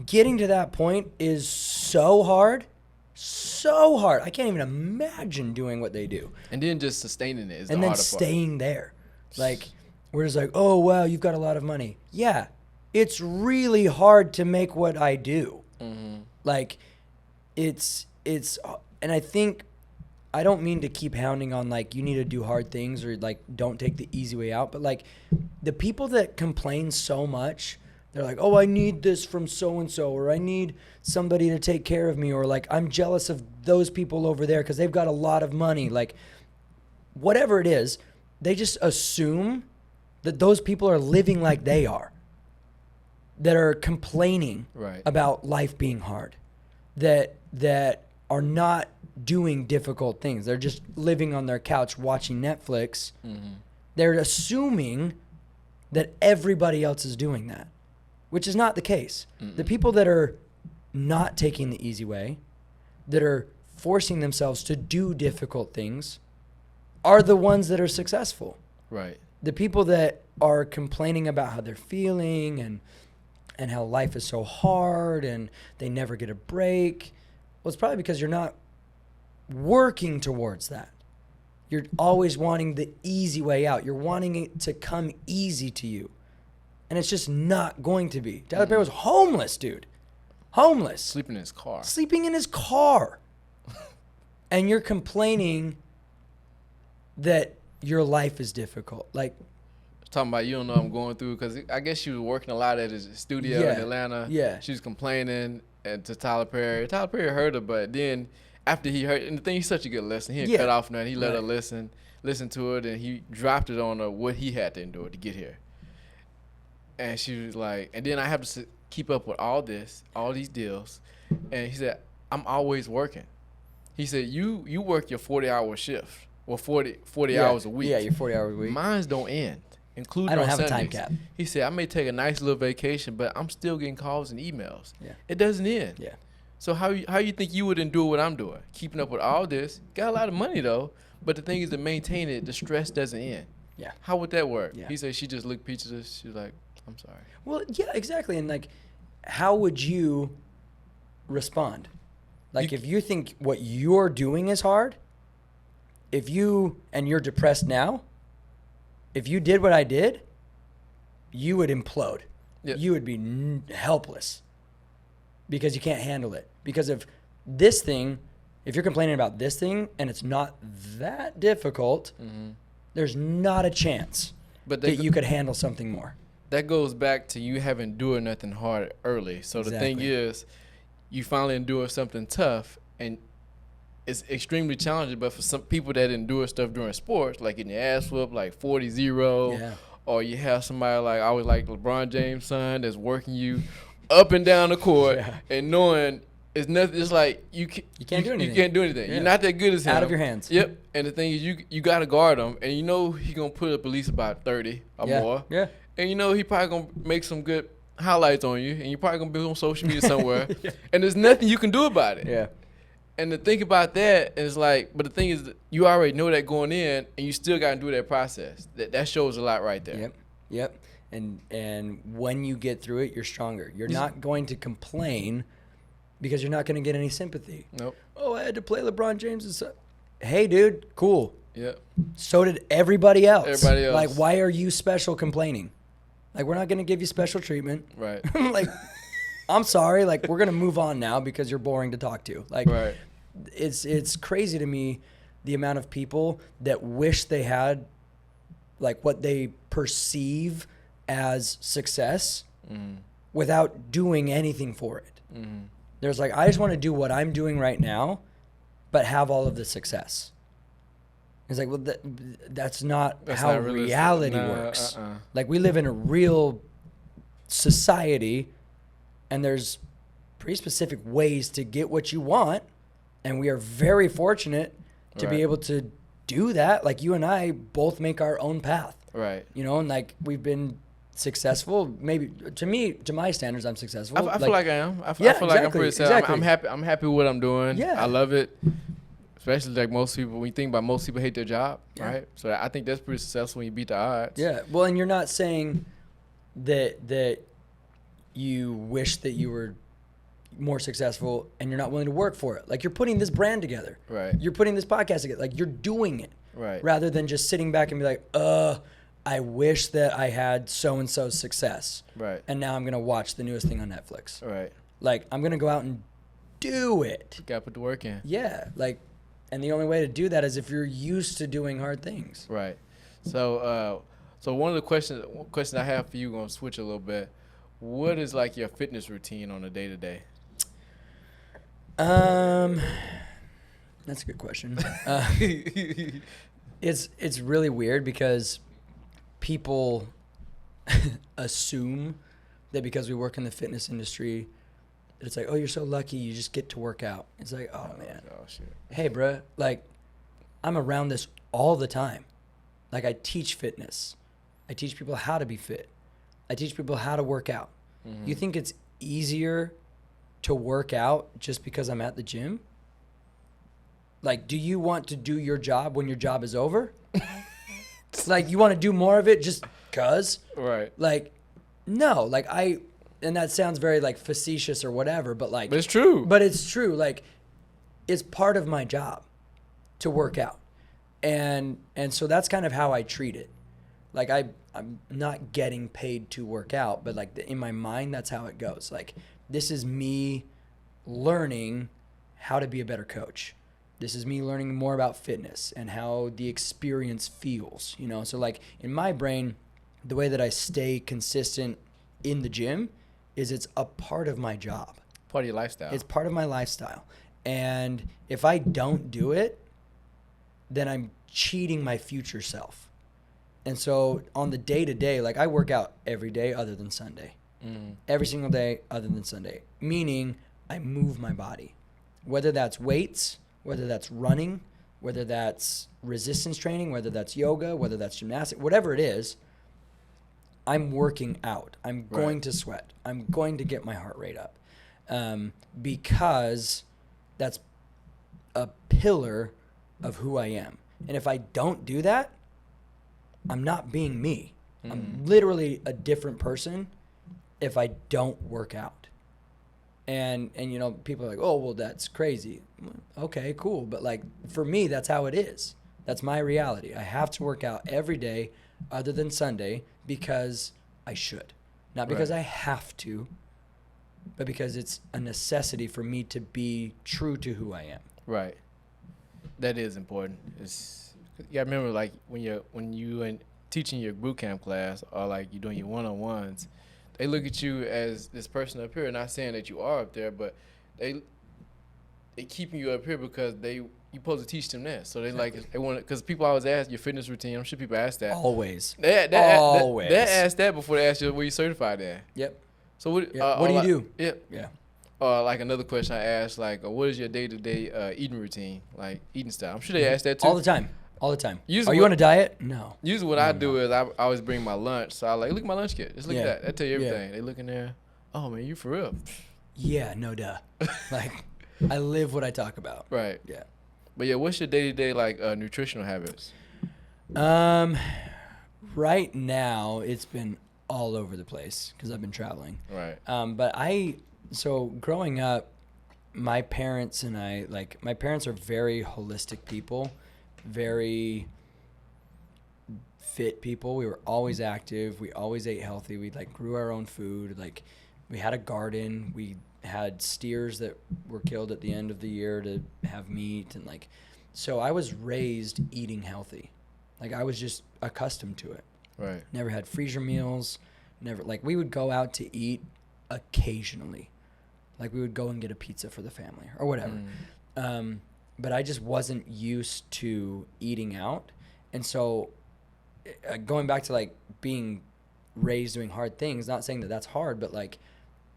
Getting to that point is so hard. So hard. I can't even imagine doing what they do. And then just sustaining it is And the then harder part. staying there. Like, we're just like, oh, wow, you've got a lot of money. Yeah. It's really hard to make what I do. Mm-hmm. Like, it's, and I think, I don't mean to keep hounding on, like, you need to do hard things or, like, don't take the easy way out. But, like, the people that complain so much, they're like, oh, I need this from so-and-so, or I need somebody to take care of me, or, like, I'm jealous of those people over there because they've got a lot of money. Like, whatever it is, they just assume that those people are living like they are, that are complaining Right. about life being hard, that are not doing difficult things. They're just living on their couch watching Netflix. Mm-hmm. They're assuming that everybody else is doing that, which is not the case. Mm-mm. The people that are not taking the easy way, that are forcing themselves to do difficult things, are the ones that are successful. Right. The people that are complaining about how they're feeling and how life is so hard and they never get a break, well, it's probably because you're not working towards that. You're always wanting the easy way out. You're wanting it to come easy to you. And it's just not going to be. Tyler Perry was homeless, dude. Homeless. Sleeping in his car. Sleeping in his car. And you're complaining that your life is difficult. Like, Talking about you don't know what I'm going through, because I guess she was working a lot at his studio in Atlanta. Yeah. She was complaining to Tyler Perry. Tyler Perry heard her, but then after he heard, and the thing, he's such a good listener. He didn't cut off nothing. He let her listen to it, and he dropped it on her what he had to endure to get here. And she was like, and then I have to keep up with all these deals. And he said, I'm always working. He said, you work your 40-hour shift, or 40 hours a week. Yeah, your 40 hours a week. Mines don't end, including I don't on have Sundays. a time cap. He said, I may take a nice little vacation, but I'm still getting calls and emails. Yeah. It doesn't end. Yeah. So how you think you would endure what I'm doing? Keeping up with all this. Got a lot of money, though. But the thing is, to maintain it, the stress doesn't end. Yeah. How would that work? Yeah. He said she just looked pictures. She was like, I'm sorry. Well, yeah, exactly. And, like, how would you respond? Like, if you think what you're doing is hard, and you're depressed now, if you did what I did, you would implode. Yep. You would be helpless because you can't handle it. Because of this thing, if you're complaining about this thing and it's not that difficult, there's not a chance that you could handle something more. That goes back to you haven't endured nothing hard early. So the thing is, you finally endure something tough, and it's extremely challenging. But for some people that endure stuff during sports, like getting your ass whooped, like 40-0, or you have somebody like, I was like LeBron James' son, that's working you up and down the court, and knowing it's nothing. It's like you can't do anything. You can't do anything. Yeah. You're not that good as him. Out of your hands. Yep. And the thing is, you got to guard him, and you know he gonna put up at least about 30 or more. Yeah. And you know he probably gonna make some good highlights on you, and you're probably gonna be on social media somewhere, and there's nothing you can do about it. Yeah. And the thing about that is like, but the thing is, you already know that going in, and you still got to do that process. That shows a lot right there. Yep. And when you get through it, you're stronger. You're not going to complain because you're not going to get any sympathy. Nope. Oh, I had to play LeBron James. And so, hey, dude, cool. Yep. So did everybody else. Everybody else. Like, why are you special complaining? Like, we're not going to give you special treatment. Right. Like, I'm sorry. Like, we're going to move on now because you're boring to talk to. Like, right. It's crazy to me the amount of people that wish they had, like, what they perceive as success without doing anything for it. There's like, I just want to do what I'm doing right now, but have all of the success. It's like, well, that's not how reality works. Like, we live in a real society, and there's pretty specific ways to get what you want, and we are very fortunate to be able to do that. Like, you and I both make our own path. Right. You know, and like, we've been successful. Maybe to my standards, I'm successful. I feel like I am. I feel like I'm pretty successful. Exactly. I'm happy with what I'm doing. Yeah. I love it. Especially like most people, when you think about most people hate their job, right? So I think that's pretty successful when you beat the odds. Yeah. Well, and you're not saying that you wish that you were more successful and you're not willing to work for it. Like, you're putting this brand together. Right. You're putting this podcast together. Like, you're doing it. Right. Rather than just sitting back and be like, I wish that I had so-and-so's success. Right. And now I'm going to watch the newest thing on Netflix. Right. Like, I'm going to go out and do it. You got to put the work in. Yeah. Like, and the only way to do that is if you're used to doing hard things. Right. So one of the questions I have for you, going to switch a little bit. What is like your fitness routine on a day-to-day? That's a good question. It's really weird because people assume that because we work in the fitness industry, that it's like, oh, you're so lucky you just get to work out. It's like, oh man. Oh shit. Hey, bruh, like, I'm around this all the time. Like, I teach fitness. I teach people how to be fit. I teach people how to work out. Mm-hmm. You think it's easier to work out just because I'm at the gym? Like, do you want to do your job when your job is over? Like, you want to do more of it just because? Right. Like, no. Like, and that sounds very, like, facetious or whatever, but, like. But it's true. But it's true. Like, it's part of my job to work out. And so that's kind of how I treat it. Like, I'm not getting paid to work out, but, like, in my mind, that's how it goes. Like, this is me learning how to be a better coach. This is me learning more about fitness and how the experience feels, you know? So, like, in my brain, the way that I stay consistent in the gym is it's a part of my job. Part of your lifestyle. It's part of my lifestyle. And if I don't do it, then I'm cheating my future self. And so on the day-to-day, like, I work out every day other than Sunday. Every single day other than Sunday. Meaning I move my body. Whether that's weights, whether that's running, whether that's resistance training, whether that's yoga, whether that's gymnastics, whatever it is, I'm working out. I'm going to sweat. I'm going to get my heart rate up. Because that's a pillar of who I am. And if I don't do that, I'm not being me. I'm literally a different person if I don't work out. And you know, people are like, oh, well, that's crazy. Okay, cool. But, like, for me, that's how it is. That's my reality. I have to work out every day other than Sunday because I should. Not because I have to, but because it's a necessity for me to be true to who I am. Right. That is important. You gotta remember, like, when you in teaching your boot camp class or, like, you're doing your one-on-ones, they look at you as this person up here. Not saying that you are up there, but they keeping you up here because you supposed to teach them that. So they like they want, because people always ask your fitness routine. I'm sure people ask that. Always. They ask that before they ask you where you certified at. Yep. So what do you do? Yeah. Like another question I asked, like, what is your day-to-day eating routine, like eating style? I'm sure they ask that too. All the time. Usually Are you on a diet? No. Usually what I do is I always bring my lunch. So I like, look at my lunch kit. Just look at that. That tell you everything. Yeah. They look in there. Oh, man, you for real? Yeah, no duh. Like, I live what I talk about. Right. Yeah. But yeah, what's your day-to-day like nutritional habits? Right now it's been all over the place because I've been traveling. Right. So growing up, my parents and I, like, my parents are very holistic people, very fit people. We were always active. We always ate healthy. We like grew our own food. Like, we had a garden. We had steers that were killed at the end of the year to have meat. And like, so I was raised eating healthy. Like, I was just accustomed to it. Right. Never had freezer meals. Never, like, we would go out to eat occasionally. Like, we would go and get a pizza for the family or whatever. But I just wasn't used to eating out. And so going back to like being raised doing hard things, not saying that that's hard, but like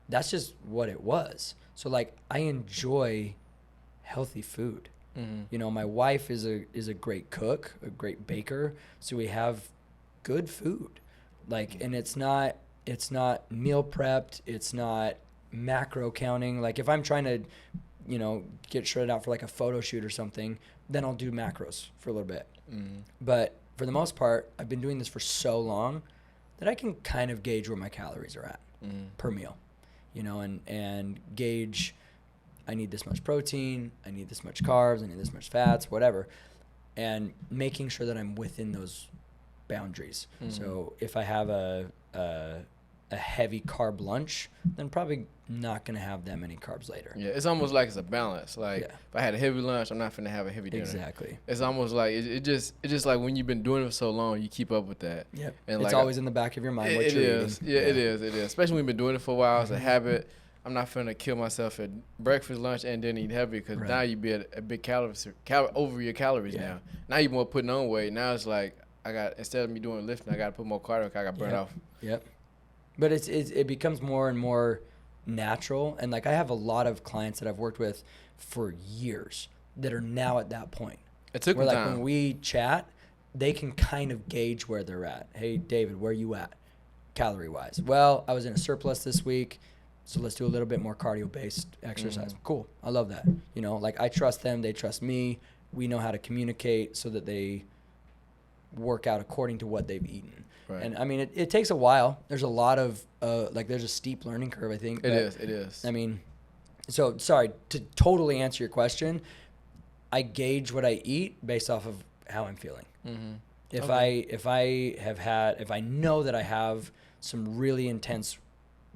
that's just what it was. So like I enjoy healthy food. You know, my wife is a great cook, a great baker, so we have good food. Like, and it's not meal prepped, it's not macro counting. Like, if I'm trying to, you know, get shredded out for like a photo shoot or something, then I'll do macros for a little bit. But for the most part, I've been doing this for so long that I can kind of gauge where my calories are at per meal, you know, and gauge, I need this much protein, I need this much carbs, I need this much fats, whatever, and making sure that I'm within those boundaries. So if I have a heavy carb lunch, then probably not going to have that many carbs later. Yeah, it's almost like it's a balance. Like, Yeah. if I had a heavy lunch, I'm not finna have a heavy dinner. Exactly. It's almost like it's just like when you've been doing it for so long, you keep up with that. Yep. And It's like, always in the back of your mind what it you're is. eating. Yeah, it is. It is. Especially when we've been doing it for a while. It's a habit. I'm not finna kill myself at breakfast, lunch, and then eat heavy because Right. now you be at a big over your calories now. Now you're more putting on weight. Now it's like instead of me doing lifting, I got to put more cardio. I got to burn off. Yep. But it becomes more and more natural. And like, I have a lot of clients that I've worked with for years that are now at that point. It took where me like time. when we chat, they can kind of gauge where they're at. Hey, David, where you at calorie wise? Well, I was in a surplus this week, so let's do a little bit more cardio based exercise. Cool. I love that. You know, like, I trust them, they trust me. We know how to communicate so that they work out according to what they've eaten. Right. And I mean, it takes a while. There's a lot of like, there's a steep learning curve, I think. It is. I mean, so sorry to totally answer your question. I gauge what I eat based off of how I'm feeling. If I know that I have some really intense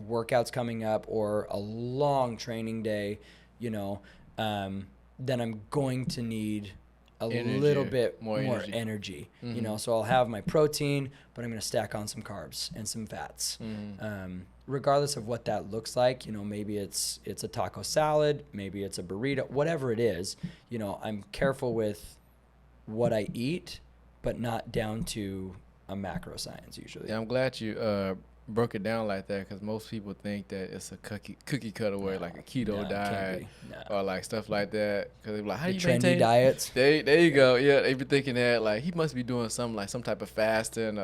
workouts coming up or a long training day, you know, then I'm going to need a little bit more energy. You know, so I'll have my protein, but I'm going to stack on some carbs and some fats. Regardless of what that looks like, you know, maybe it's a taco salad, maybe it's a burrito, whatever it is, you know, I'm careful with what I eat, but not down to a macro science usually. Yeah, I'm glad you broke it down like that because most people think that it's a cookie cutter way, like a keto diet or like stuff like that. Because they be like, how do you trendy maintain diets? There you go. Yeah, they be thinking that like he must be doing something like some type of fasting.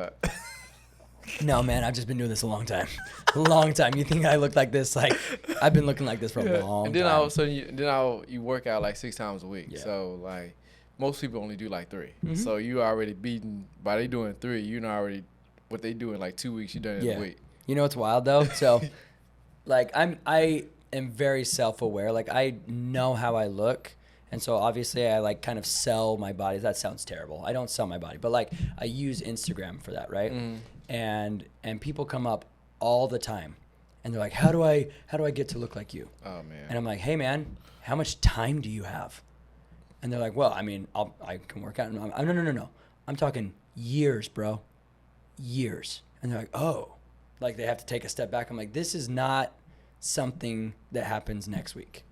No, man, I've just been doing this a long time. You think I look like this? Like, I've been looking like this for a long time. And then all of a sudden, you work out like 6 times a week. Yeah. So like most people only do like 3. So you already beaten by they doing 3. You know already what they do in like 2 weeks. You done it in a week. You know what's wild though? So, like, I am very self-aware. Like, I know how I look. And so obviously I like kind of sell my body. That sounds terrible. I don't sell my body, but like I use Instagram for that, right? And people come up all the time and they're like, how do I get to look like you? Oh man. And I'm like, hey man, how much time do you have? And they're like, well, I mean, I can work out. And no. I'm talking years, bro. Years. And they're like, oh, like they have to take a step back. I'm like, this is not something that happens next week.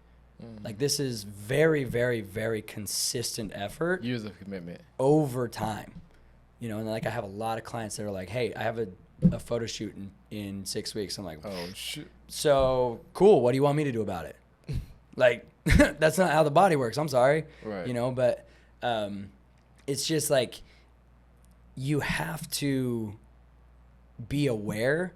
Like, this is very, very, very consistent effort. Years of commitment. Over time. You know, and like I have a lot of clients that are like, hey, I have a photo shoot in 6 weeks. I'm like, oh, shit. So cool. What do you want me to do about it? Like, that's not how the body works. I'm sorry. Right. You know, but it's just like you have to be aware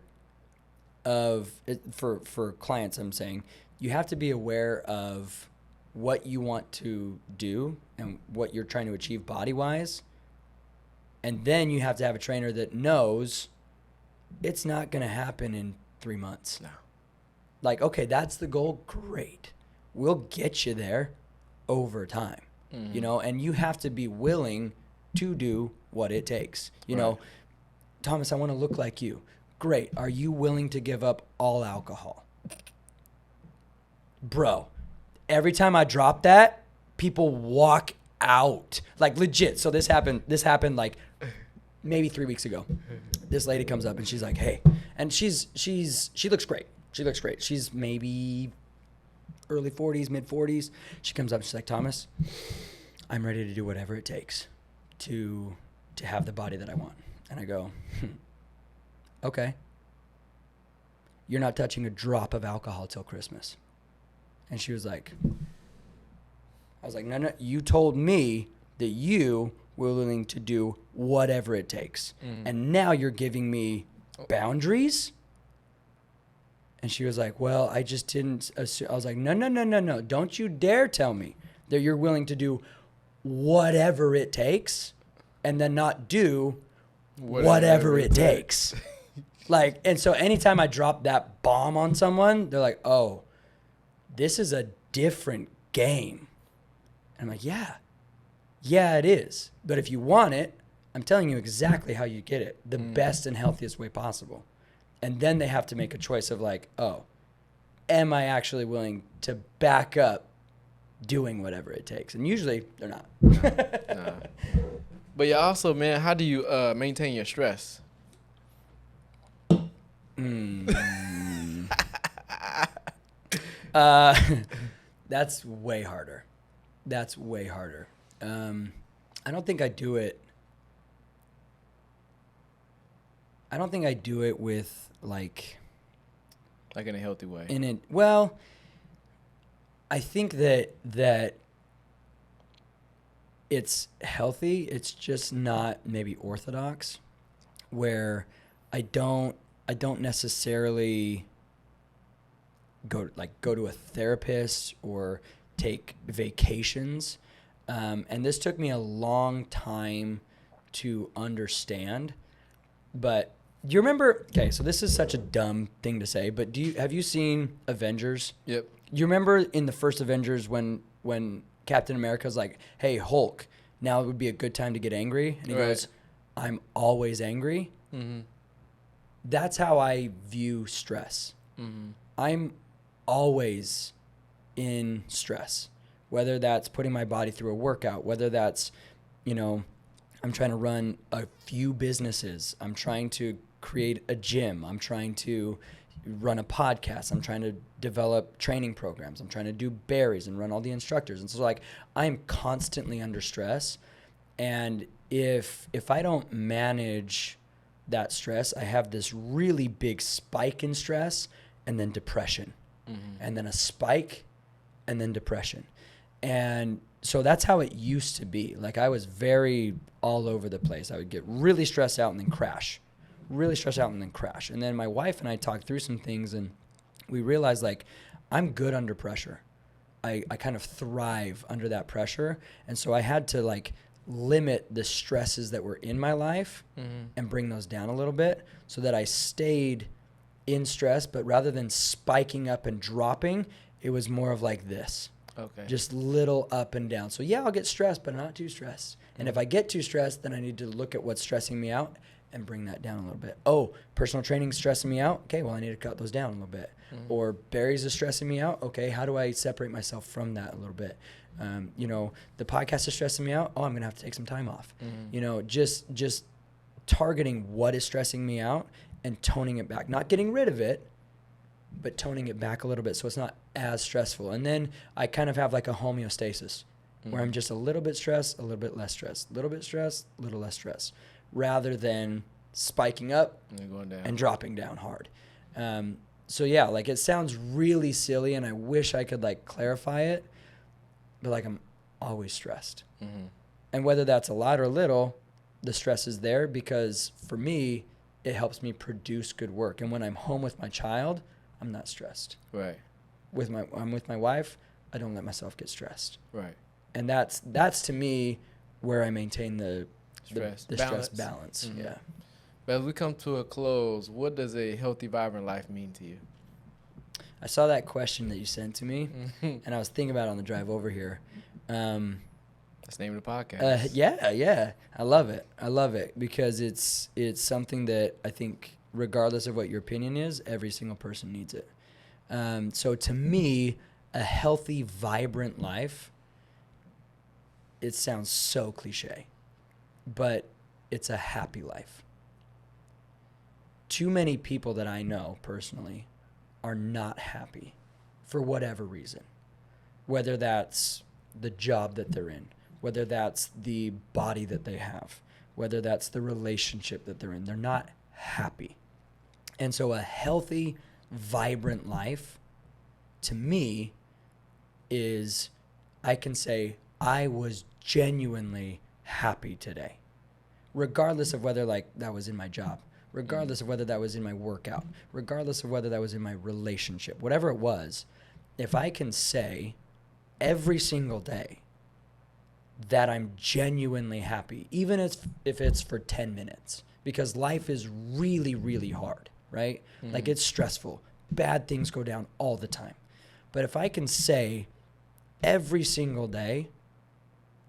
of it. For clients, I'm saying you have to be aware of what you want to do and what you're trying to achieve body-wise. And then you have to have a trainer that knows it's not going to happen in 3 months. No. Like, okay, that's the goal. Great. We'll get you there over time, you know, and you have to be willing to do what it takes. You know, Thomas, I want to look like you. Great. Are you willing to give up all alcohol? Bro, every time I drop that, people walk out. Like, legit. So this happened like maybe 3 weeks ago. This lady comes up and she's like, hey, and she looks great. She looks great. She's maybe early 40s, mid 40s. She comes up and she's like, Thomas, I'm ready to do whatever it takes to have the body that I want. And I go, okay. You're not touching a drop of alcohol till Christmas. And she was like, I was like, no, you told me that you were willing to do whatever it takes. And now you're giving me boundaries? And she was like, well, I just didn't assume. I was like, no. Don't you dare tell me that you're willing to do whatever it takes and then not do whatever it takes. Like, and so anytime I drop that bomb on someone, they're like, oh, this is a different game. And I'm like, yeah, it is. But if you want it, I'm telling you exactly how you get it, the best and healthiest way possible. And then they have to make a choice of like, oh, am I actually willing to back up doing whatever it takes? And usually they're not. Nah. But yeah, also, man, how do you maintain your stress? That's way harder. I don't think I do it. I don't think I do it with like in a healthy way. Well, I think that it's healthy. It's just not maybe orthodox, where I don't necessarily go to a therapist or take vacations. And this took me a long time to understand. But do you remember? Okay, so this is such a dumb thing to say, but have you seen Avengers? Yep. You remember in the first Avengers when Captain America's like, "Hey, Hulk, now would be a good time to get angry," and he goes, "I'm always angry." Mm-hmm. That's how I view stress. Mm-hmm. I'm always in stress, whether that's putting my body through a workout, whether that's, I'm trying to run a few businesses. I'm trying to create a gym. I'm trying to run a podcast. I'm trying to develop training programs. I'm trying to do berries and run all the instructors. And so I'm constantly under stress. And if I don't manage that stress, I have this really big spike in stress and then depression. Mm-hmm. And then a spike and then depression. And so that's how it used to be. Like, I was very all over the place. I would get really stressed out and then crash. And then my wife and I talked through some things, and we realized, like, I'm good under pressure. I kind of thrive under that pressure. And so I had to, like, limit the stresses that were in my life and bring those down a little bit so that I stayed in stress. But rather than spiking up and dropping, it was more of like this. Okay. Just little up and down. So yeah, I'll get stressed, but not too stressed. And if I get too stressed, then I need to look at what's stressing me out and bring that down a little bit. Oh, personal training is stressing me out. Okay, well, I need to cut those down a little bit. Mm-hmm. Or berries is stressing me out. Okay, how do I separate myself from that a little bit? The podcast is stressing me out. Oh, I'm going to have to take some time off. Mm-hmm. Just targeting what is stressing me out and toning it back. Not getting rid of it, but toning it back a little bit so it's not as stressful. And then I kind of have like a homeostasis where I'm just a little bit stressed, a little bit less stressed, a little bit stressed, a little less stressed, rather than spiking up and dropping down hard. So yeah, like, it sounds really silly and I wish I could like clarify it, but like, I'm always stressed. Mm-hmm. And whether that's a lot or little, the stress is there because for me, it helps me produce good work. And when I'm home with my child, I'm not stressed. Right. I'm with my wife, I don't let myself get stressed. Right. And that's to me where I maintain the stress balance. Mm-hmm. Yeah. But as we come to a close, what does a healthy, vibrant life mean to you? I saw that question that you sent to me, and I was thinking about it on the drive over here. That's the name of the podcast. Yeah. I love it because it's something that I think, regardless of what your opinion is, every single person needs it. So to me, a healthy, vibrant life, it sounds so cliche, but it's a happy life. Too many people that I know personally are not happy for whatever reason, whether that's the job that they're in, whether that's the body that they have, whether that's the relationship that they're in. They're not happy. And so a healthy, vibrant life, to me, is I can say I was genuinely happy today, regardless of whether like that was in my job, regardless of whether that was in my workout, regardless of whether that was in my relationship, whatever it was. If I can say every single day that I'm genuinely happy, even if it's for 10 minutes, because life is really, really hard, right? Mm-hmm. Like, it's stressful. Bad things go down all the time. But if I can say every single day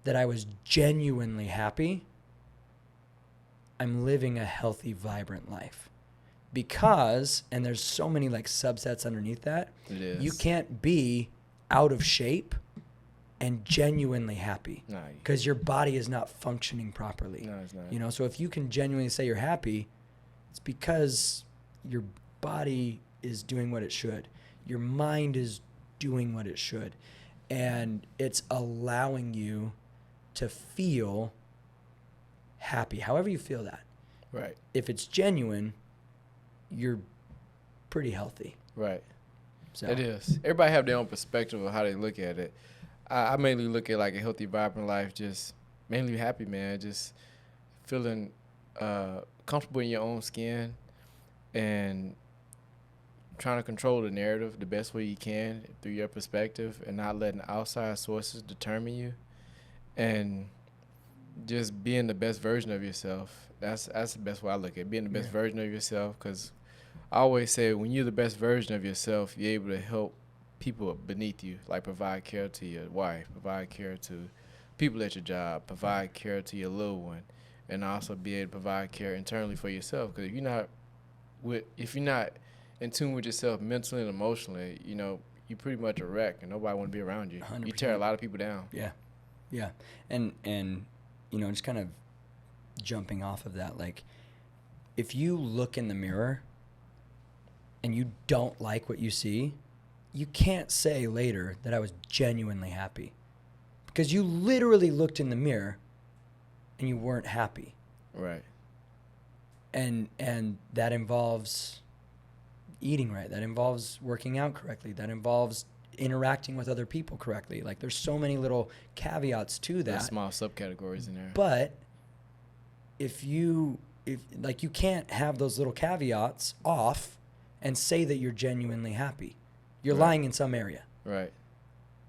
that I was genuinely happy, I'm living a healthy, vibrant life. Because, and there's so many like subsets underneath that, you can't be out of shape and genuinely happy, because your body is not functioning properly. No, it's not. You know, so if you can genuinely say you're happy, it's because your body is doing what it should. Your mind is doing what it should. And it's allowing you to feel happy, however you feel that. Right. If it's genuine, you're pretty healthy. Right. So. It is. Everybody have their own perspective of how they look at it. I mainly look at like a healthy, vibrant life, just mainly happy, man. Just feeling comfortable in your own skin and trying to control the narrative the best way you can through your perspective, and not letting outside sources determine you, and just being the best version of yourself. That's the best way I look at it, being the best version of yourself, because I always say when you're the best version of yourself, you're able to help people beneath you, like provide care to your wife, provide care to people at your job, provide care to your little one, and also be able to provide care internally for yourself. Because if you're not in tune with yourself mentally and emotionally, you know, you pretty much a wreck, and nobody want to be around you. 100%. You tear a lot of people down. Yeah, and you know, just kind of jumping off of that, like, if you look in the mirror and you don't like what you see, you can't say later that I was genuinely happy, because you literally looked in the mirror and you weren't happy. Right. And that involves eating right. That involves working out correctly. That involves interacting with other people correctly. Like, there's so many little caveats to that. There's small subcategories in there. But if you can't have those little caveats off and say that you're genuinely happy. You're lying in some area. Right.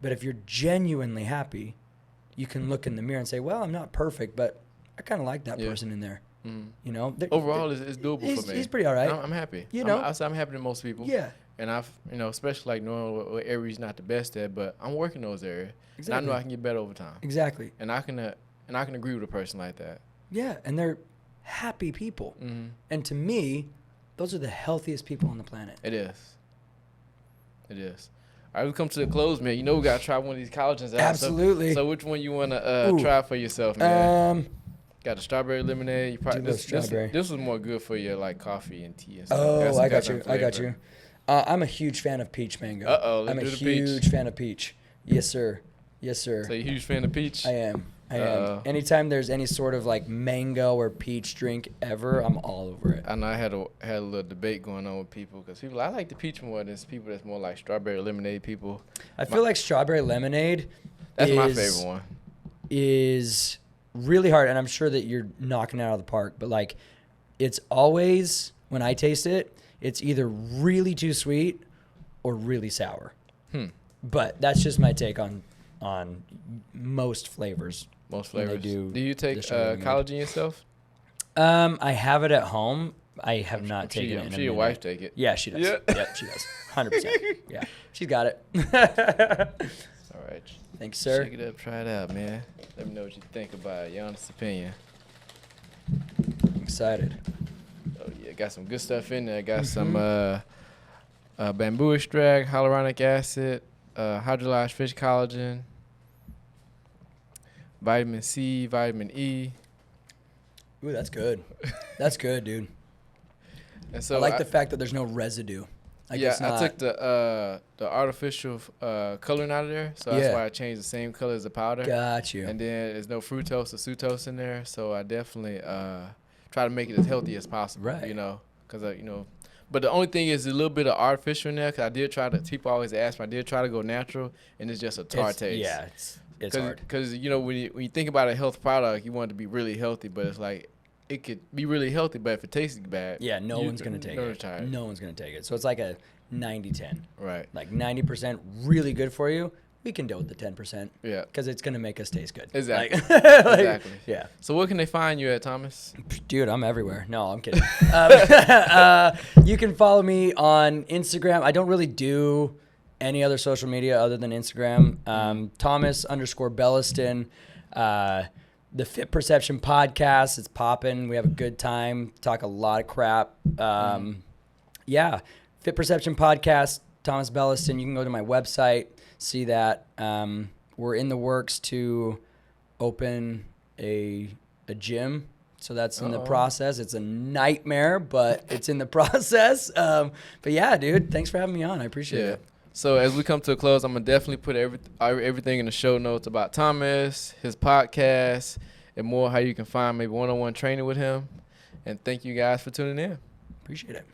But if you're genuinely happy, you can look in the mirror and say, well, I'm not perfect, but I kind of like that person in there. Mm. You know? Overall, it's doable for me. He's pretty all right. I'm happy. You know? I'm happy than most people. Yeah. And I've, you know, especially like knowing what areas not the best at, but I'm working those areas. Exactly. And I know I can get better over time. Exactly. And I can agree with a person like that. Yeah, and they're happy people. Mm-hmm. And to me, those are the healthiest people on the planet. It is. All right, we come to the close, man. You know we got to try one of these collagens out. Absolutely. So which one you want to try for yourself, man? Got the strawberry lemonade. You probably this was more good for your like coffee and tea and stuff. Oh, I got you. I'm a huge fan of peach mango. I'm a huge fan of peach. Yes, sir. So you're a huge fan of peach? I am. Anytime there's any sort of like mango or peach drink ever, I'm all over it. I know I had a little debate going on with people, because people, I like the peach more than people that's more like strawberry lemonade people. I feel like strawberry lemonade that's my favorite one. Is really hard, and I'm sure that you're knocking it out of the park, but like, it's always, when I taste it, it's either really too sweet or really sour. But that's just my take on most flavors. Most when they flavors. do You take the strawberry lemonade. collagen yourself? I have it at home. I have not taken it. I'm in sure a your minute. wife take it. Yeah, she does. Yeah. Yeah, she does. 100%. Yeah, she's got it. All right. Thanks, sir. Check it up. Try it out, man. Let me know what you think about it. Your honest opinion. I'm excited. Oh, yeah. Got some good stuff in there. Got some bamboo extract, hyaluronic acid, hydrolyzed fish collagen, vitamin C, vitamin E. Ooh, that's good. That's good, dude. And so I like the fact that there's no residue. Like, yeah, it's not, I took the artificial coloring out of there, so that's Yeah. why I changed the same color as the powder. Got you. And then there's no fructose or sucrose in there, so I definitely try to make it as healthy as possible. Right. You know, because but the only thing is a little bit of artificial in there. Cause I did try to. People always ask me. I did try to go natural, and it's just a tart taste. Yeah, it's hard. Because when you think about a health product, you want it to be really healthy, but it's like it could be really healthy, but if it tastes bad, Yeah, no one's going to take it. Try it. No one's going to take it. So it's like a 90-10. Right. Like 90% really good for you. We can deal with the 10%. Yeah. Because it's going to make us taste good. Exactly. Like, Exactly. Yeah. So where can they find you at, Thomas? Dude, I'm everywhere. No, I'm kidding. You can follow me on Instagram. I don't really do any other social media other than Instagram. Thomas_Belliston. The Fit Perception podcast. It's popping. We have a good time. Talk a lot of crap. Yeah. Fit Perception podcast. Thomas Belliston. You can go to my website, see that. We're in the works to open a gym. So that's in the process. It's a nightmare, but it's in the process. But yeah, dude, thanks for having me on. I appreciate it. So as we come to a close, I'm gonna definitely put everything in the show notes about Thomas, his podcast, and more how you can find maybe one-on-one training with him. And thank you guys for tuning in. Appreciate it.